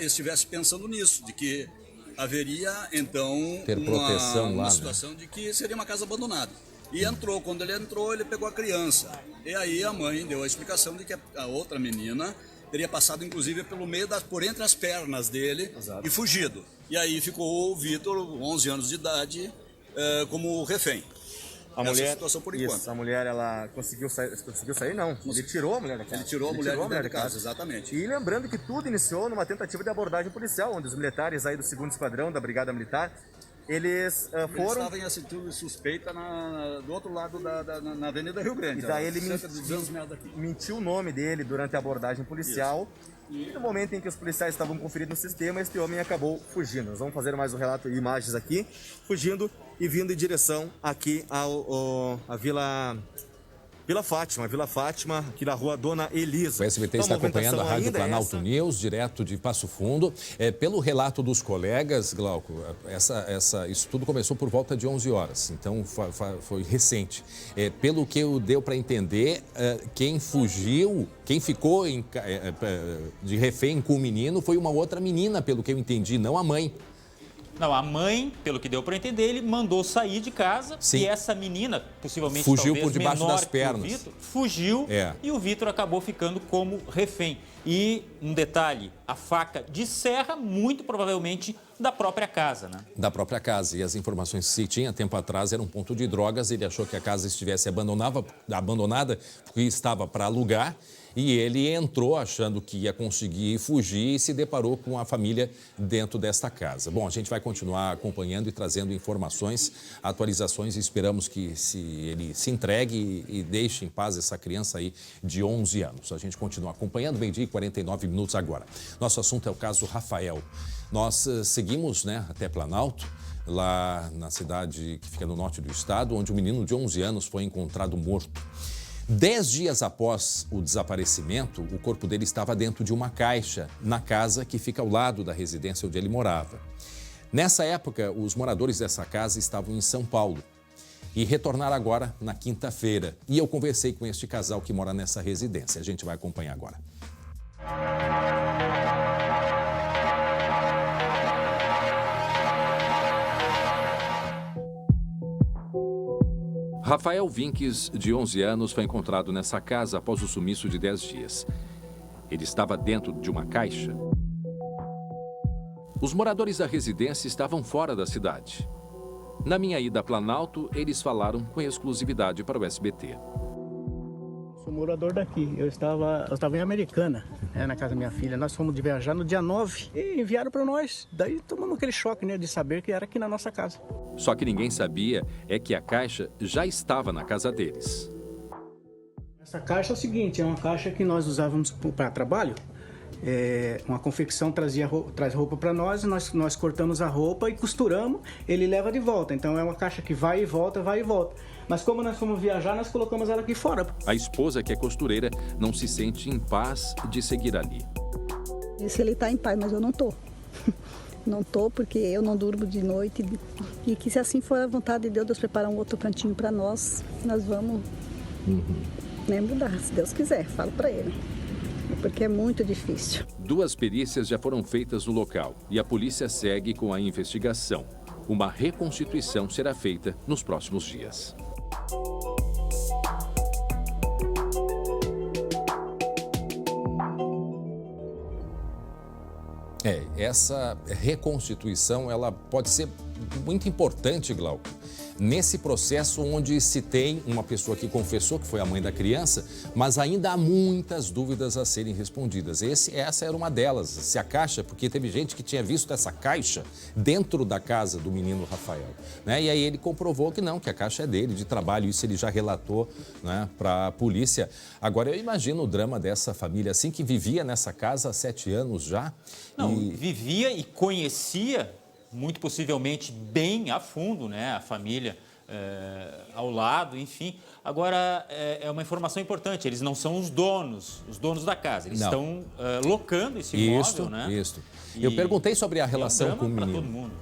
estivesse pensando nisso, de que haveria, então, uma situação de que seria uma casa abandonada. E entrou, quando ele entrou, ele pegou a criança. E aí a mãe deu a explicação de que a outra menina teria passado, inclusive, por entre as pernas dele. Exato. E fugido. E aí ficou o Vitor, 11 anos de idade, como refém. A mulher, situação por enquanto. Isso, a mulher, ela conseguiu sair, não. Ele tirou a mulher da casa. Ele tirou a mulher da casa, exatamente. E lembrando que tudo iniciou numa tentativa de abordagem policial, onde os militares aí do 2º Esquadrão da Brigada Militar, eles foram... Eles estavam em atitude suspeita do outro lado na Avenida Rio Grande. E daí ele mentiu o nome dele durante a abordagem policial. Isso. E no momento em que os policiais estavam conferindo o sistema, este homem acabou fugindo. Nós vamos fazer mais um relato e imagens aqui, fugindo e vindo em direção aqui à Vila Fátima, aqui na rua Dona Elisa. O SBT está acompanhando a Rádio Planalto News, direto de Passo Fundo. Pelo relato dos colegas, Glauco, isso tudo começou por volta de 11 horas, então foi recente. Pelo que deu para entender, quem fugiu, quem ficou de refém com o menino foi uma outra menina, pelo que eu entendi, não a mãe. Não, a mãe, pelo que deu para entender, ele mandou sair de casa. Sim. E essa menina, possivelmente fugiu talvez por debaixo das pernas. O Vitor, fugiu e o Vitor acabou ficando como refém. E um detalhe, a faca de serra, muito provavelmente da própria casa, né? Da própria casa. E as informações que se tinha tempo atrás era um ponto de drogas. Ele achou que a casa estivesse abandonada porque estava para alugar. E ele entrou achando que ia conseguir fugir e se deparou com a família dentro desta casa. Bom, a gente vai continuar acompanhando e trazendo informações, atualizações e esperamos que ele se entregue e deixe em paz essa criança aí de 11 anos. A gente continua acompanhando, 12h e 49 minutos agora. Nosso assunto é o caso Rafael. Nós seguimos, até Planalto, lá na cidade que fica no norte do estado, onde um menino de 11 anos foi encontrado morto. 10 dias após o desaparecimento, o corpo dele estava dentro de uma caixa na casa que fica ao lado da residência onde ele morava. Nessa época, os moradores dessa casa estavam em São Paulo e retornaram agora na quinta-feira. E eu conversei com este casal que mora nessa residência. A gente vai acompanhar agora. Rafael Vinques, de 11 anos, foi encontrado nessa casa após o sumiço de 10 dias. Ele estava dentro de uma caixa. Os moradores da residência estavam fora da cidade. Na minha ida a Planalto, eles falaram com exclusividade para o SBT. Sou morador daqui. Eu estava em Americana, na casa da minha filha. Nós fomos de viajar no dia 9 e enviaram para nós. Daí tomamos aquele choque, de saber que era aqui na nossa casa. Só que ninguém sabia é que a caixa já estava na casa deles. Essa caixa é o seguinte, é uma caixa que nós usávamos para trabalho. Uma confecção traz roupa para nós cortamos a roupa e costuramos, ele leva de volta. Então é uma caixa que vai e volta. Mas como nós fomos viajar, nós colocamos ela aqui fora. A esposa, que é costureira, não se sente em paz de seguir ali. Se ele está em paz, mas eu não estou. Não estou porque eu não durmo de noite. E que se assim for a vontade de Deus preparar um outro cantinho para nós vamos mudar, se Deus quiser, falo para ele. Porque é muito difícil. 2 perícias já foram feitas no local e a polícia segue com a investigação. Uma reconstituição será feita nos próximos dias. Essa reconstituição, ela pode ser muito importante, Glauco, nesse processo onde se tem uma pessoa que confessou que foi a mãe da criança, mas ainda há muitas dúvidas a serem respondidas. Essa era uma delas, se a caixa, porque teve gente que tinha visto essa caixa dentro da casa do menino Rafael, né? E aí ele comprovou que não, que a caixa é dele, de trabalho, isso ele já relatou, né, para a polícia. Agora eu imagino o drama dessa família, assim, que vivia nessa casa há 7 anos já. Não, vivia e conhecia, muito possivelmente bem a fundo, né, a família ao lado, enfim. Agora, é uma informação importante, eles não são os donos da casa, eles estão locando esse imóvel, né? Isso. Eu perguntei sobre a relação com o menino. Todo mundo.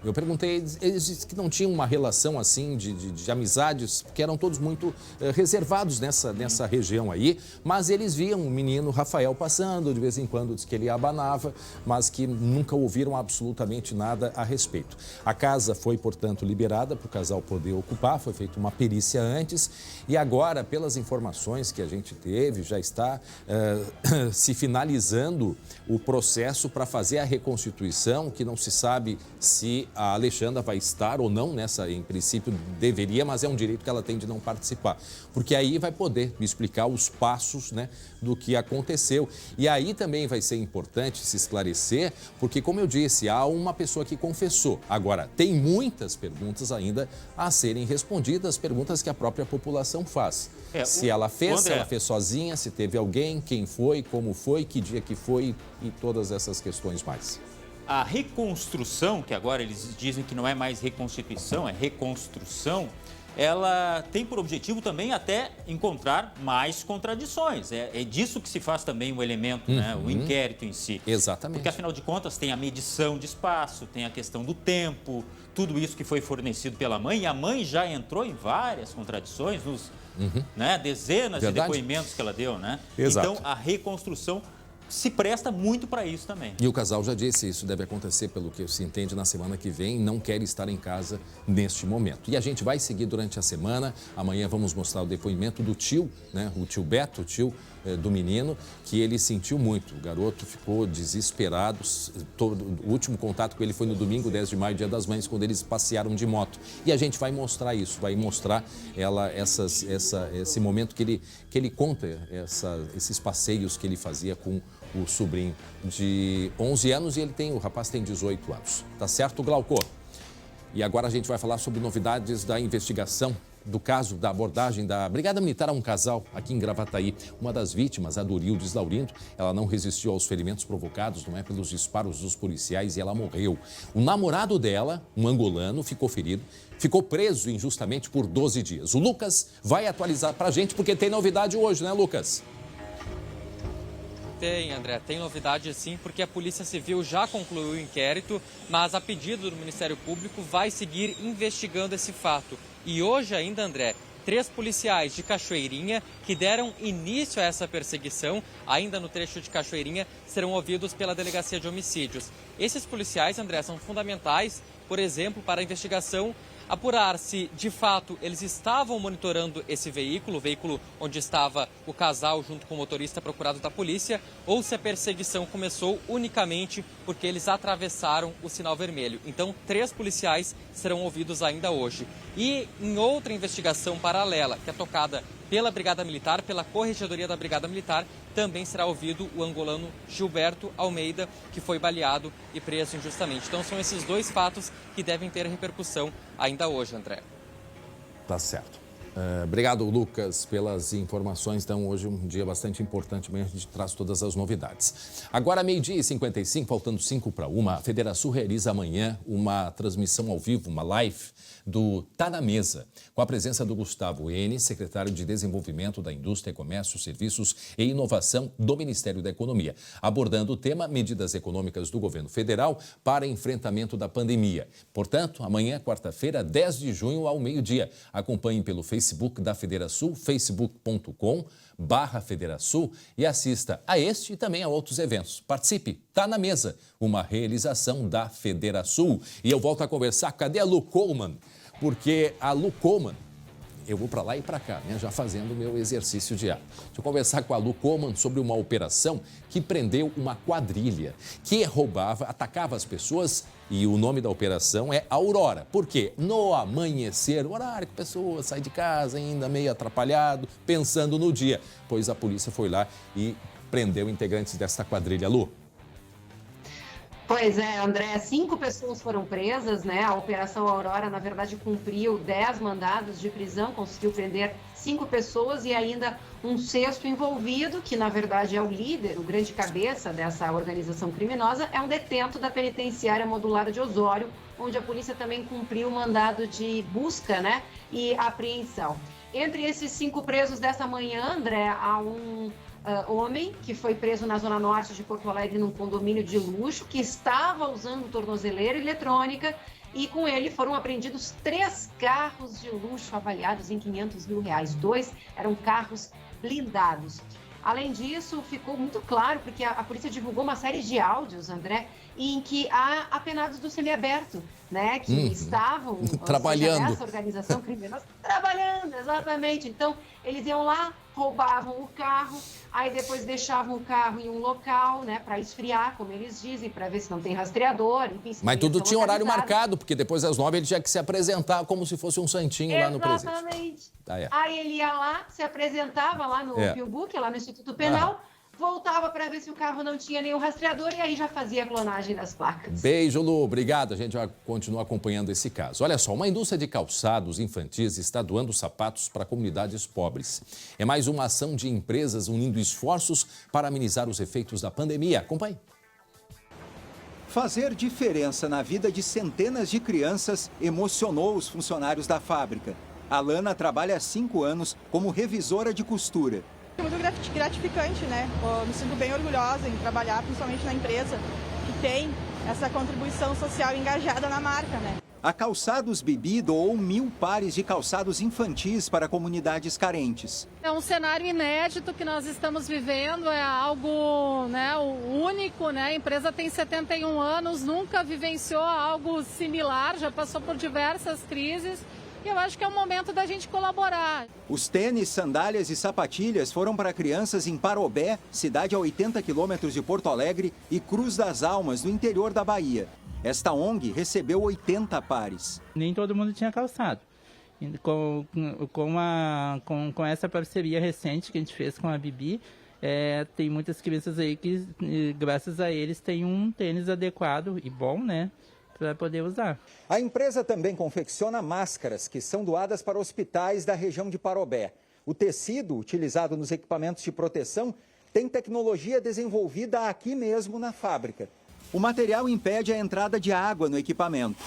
Eu perguntei, eles disseram que não tinham uma relação assim de amizades, porque eram todos muito reservados nessa região aí, mas eles viam o menino Rafael passando, de vez em quando diz que ele abanava, mas que nunca ouviram absolutamente nada a respeito. A casa foi, portanto, liberada para o casal poder ocupar, foi feita uma perícia antes e agora, pelas informações que a gente teve, já está se finalizando o processo para fazer a reconstituição, que não se sabe se a Alexandra vai estar ou não nessa, em princípio deveria, mas é um direito que ela tem de não participar, porque aí vai poder me explicar os passos, né, do que aconteceu. E aí também vai ser importante se esclarecer, porque como eu disse, há uma pessoa que confessou. Agora, tem muitas perguntas ainda a serem respondidas, perguntas que a própria população faz. Se ela fez, se ela fez sozinha, se teve alguém, quem foi, como foi, que dia que foi e todas essas questões mais. A reconstrução, que agora eles dizem que não é mais reconstituição, é reconstrução, ela tem por objetivo também até encontrar mais contradições. É disso que se faz também o elemento, né, o inquérito em si. Exatamente. Porque, afinal de contas, tem a medição de espaço, tem a questão do tempo, tudo isso que foi fornecido pela mãe, e a mãe já entrou em várias contradições, nos dezenas de depoimentos que ela deu, né? Exato. Então, a reconstrução se presta muito para isso também. E o casal já disse, isso deve acontecer, pelo que se entende, na semana que vem, não quer estar em casa neste momento. E a gente vai seguir durante a semana, amanhã vamos mostrar o depoimento do tio, né, o tio Beto, o tio do menino, que ele sentiu muito. O garoto ficou desesperado, o último contato com ele foi no domingo, 10 de maio, dia das mães, quando eles passearam de moto. E a gente vai mostrar isso, vai mostrar esse momento que ele conta, esses passeios que ele fazia com o sobrinho de 11 anos e o rapaz tem 18 anos. Tá certo, Glauco? E agora a gente vai falar sobre novidades da investigação do caso da abordagem da Brigada Militar a um casal aqui em Gravataí. Uma das vítimas, a Dorildes Laurindo, ela não resistiu aos ferimentos provocados, não é, pelos disparos dos policiais e ela morreu. O namorado dela, um angolano, ficou ferido, ficou preso injustamente por 12 dias. O Lucas vai atualizar pra gente porque tem novidade hoje, né, Lucas? Tem, André, tem novidade sim, porque a Polícia Civil já concluiu o inquérito, mas a pedido do Ministério Público vai seguir investigando esse fato. E hoje ainda, André, 3 policiais de Cachoeirinha que deram início a essa perseguição, ainda no trecho de Cachoeirinha, serão ouvidos pela Delegacia de Homicídios. Esses policiais, André, são fundamentais, por exemplo, para a investigação apurar se, de fato, eles estavam monitorando esse veículo, o veículo onde estava o casal junto com o motorista procurado da polícia, ou se a perseguição começou unicamente porque eles atravessaram o sinal vermelho. Então, 3 policiais serão ouvidos ainda hoje. E em outra investigação paralela, que é tocada pela Brigada Militar, pela Corregedoria da Brigada Militar, também será ouvido o angolano Gilberto Almeida, que foi baleado e preso injustamente. Então são esses 2 fatos que devem ter repercussão ainda hoje, André. Tá certo. Obrigado, Lucas, pelas informações. Então, hoje é um dia bastante importante, amanhã a gente traz todas as novidades. Agora, 12h55, faltando 5:01, a Federação realiza amanhã uma transmissão ao vivo, uma live do Tá na Mesa, com a presença do Gustavo N., secretário de Desenvolvimento da Indústria, Comércio, Serviços e Inovação do Ministério da Economia, abordando o tema medidas econômicas do governo federal para enfrentamento da pandemia. Portanto, amanhã, quarta-feira, 10 de junho, ao meio-dia. Acompanhe pelo Facebook da Federação, facebook.com/Federação e assista a este e também a outros eventos. Participe, Tá na Mesa, uma realização da Federação. E eu volto a conversar, cadê a Lu Coleman? Porque a Lu Coleman, eu vou para lá e para cá, né, já fazendo o meu exercício diário. Deixa eu conversar com a Lu Coman sobre uma operação que prendeu uma quadrilha que roubava, atacava as pessoas, e o nome da operação é Aurora. Por quê? No amanhecer, o horário que a pessoa sai de casa ainda meio atrapalhado, pensando no dia. Pois a polícia foi lá e prendeu integrantes desta quadrilha. Lu. Pois é, André, 5 pessoas foram presas, né? A Operação Aurora, na verdade, cumpriu 10 mandados de prisão, conseguiu prender 5 pessoas e ainda um 6º envolvido, que na verdade é o líder, o grande cabeça dessa organização criminosa, é um detento da penitenciária modulada de Osório, onde a polícia também cumpriu o mandado de busca, né? E apreensão. Entre esses 5 presos dessa manhã, André, há um homem que foi preso na zona norte de Porto Alegre num condomínio de luxo, que estava usando tornozeleira eletrônica, e com ele foram apreendidos 3 carros de luxo avaliados em R$500 mil. 2 eram carros blindados. Além disso, ficou muito claro, porque a polícia divulgou uma série de áudios, André, em que há apenados do semiaberto, né, que estavam trabalhando. Essa organização criminosa trabalhando, exatamente. Então, eles iam lá, roubavam o carro, aí depois deixavam o carro em um local, né, para esfriar, como eles dizem, para ver se não tem rastreador, enfim. Mas tudo tinha horário marcado, porque depois das 9 ele tinha que se apresentar como se fosse um santinho lá no presídio. Exatamente. É. Aí ele ia lá, se apresentava lá no PILBUC, lá no Instituto Penal, voltava para ver se o carro não tinha nenhum rastreador e aí já fazia a clonagem das placas. Beijo, Lu. Obrigado. A gente vai continuar acompanhando esse caso. Olha só, uma indústria de calçados infantis está doando sapatos para comunidades pobres. É mais uma ação de empresas unindo esforços para amenizar os efeitos da pandemia. Acompanhe. Fazer diferença na vida de centenas de crianças emocionou os funcionários da fábrica. A Lana trabalha há 5 anos como revisora de costura. É muito gratificante, né? Eu me sinto bem orgulhosa em trabalhar, principalmente na empresa, que tem essa contribuição social engajada na marca, né? A Calçados Bibi doou 1000 pares de calçados infantis para comunidades carentes. É um cenário inédito que nós estamos vivendo, é algo, né, único, né? A empresa tem 71 anos, nunca vivenciou algo similar, já passou por diversas crises. E eu acho que é o momento da gente colaborar. Os tênis, sandálias e sapatilhas foram para crianças em Parobé, cidade a 80 quilômetros de Porto Alegre, e Cruz das Almas, no interior da Bahia. Esta ONG recebeu 80 pares. Nem todo mundo tinha calçado. Com essa parceria recente que a gente fez com a Bibi, tem muitas crianças aí que, graças a eles, têm um tênis adequado e bom, né? Para poder usar. A empresa também confecciona máscaras que são doadas para hospitais da região de Parobé. O tecido utilizado nos equipamentos de proteção tem tecnologia desenvolvida aqui mesmo na fábrica. O material impede a entrada de água no equipamento.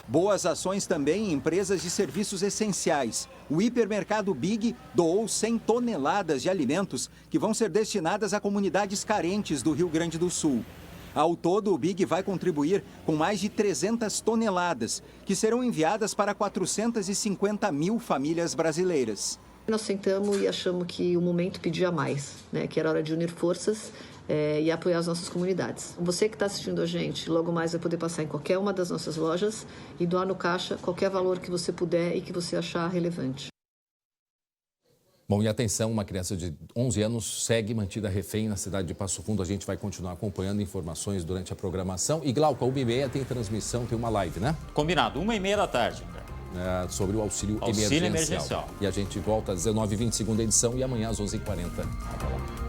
Boas ações também em empresas de serviços essenciais. O hipermercado Big doou 100 toneladas de alimentos que vão ser destinadas a comunidades carentes do Rio Grande do Sul. Ao todo, o Big vai contribuir com mais de 300 toneladas, que serão enviadas para 450 mil famílias brasileiras. Nós sentamos e achamos que o momento pedia mais, né? Que era hora de unir forças e apoiar as nossas comunidades. Você que está assistindo a gente, logo mais vai poder passar em qualquer uma das nossas lojas e doar no caixa qualquer valor que você puder e que você achar relevante. Bom, e atenção, uma criança de 11 anos segue mantida refém na cidade de Passo Fundo. A gente vai continuar acompanhando informações durante a programação. E Glauco, 1h30 tem transmissão, tem uma live, né? Combinado, 1h30 da tarde. Sobre o auxílio emergencial. E a gente volta às 19h20, segunda edição, e amanhã às 11h40. Até lá.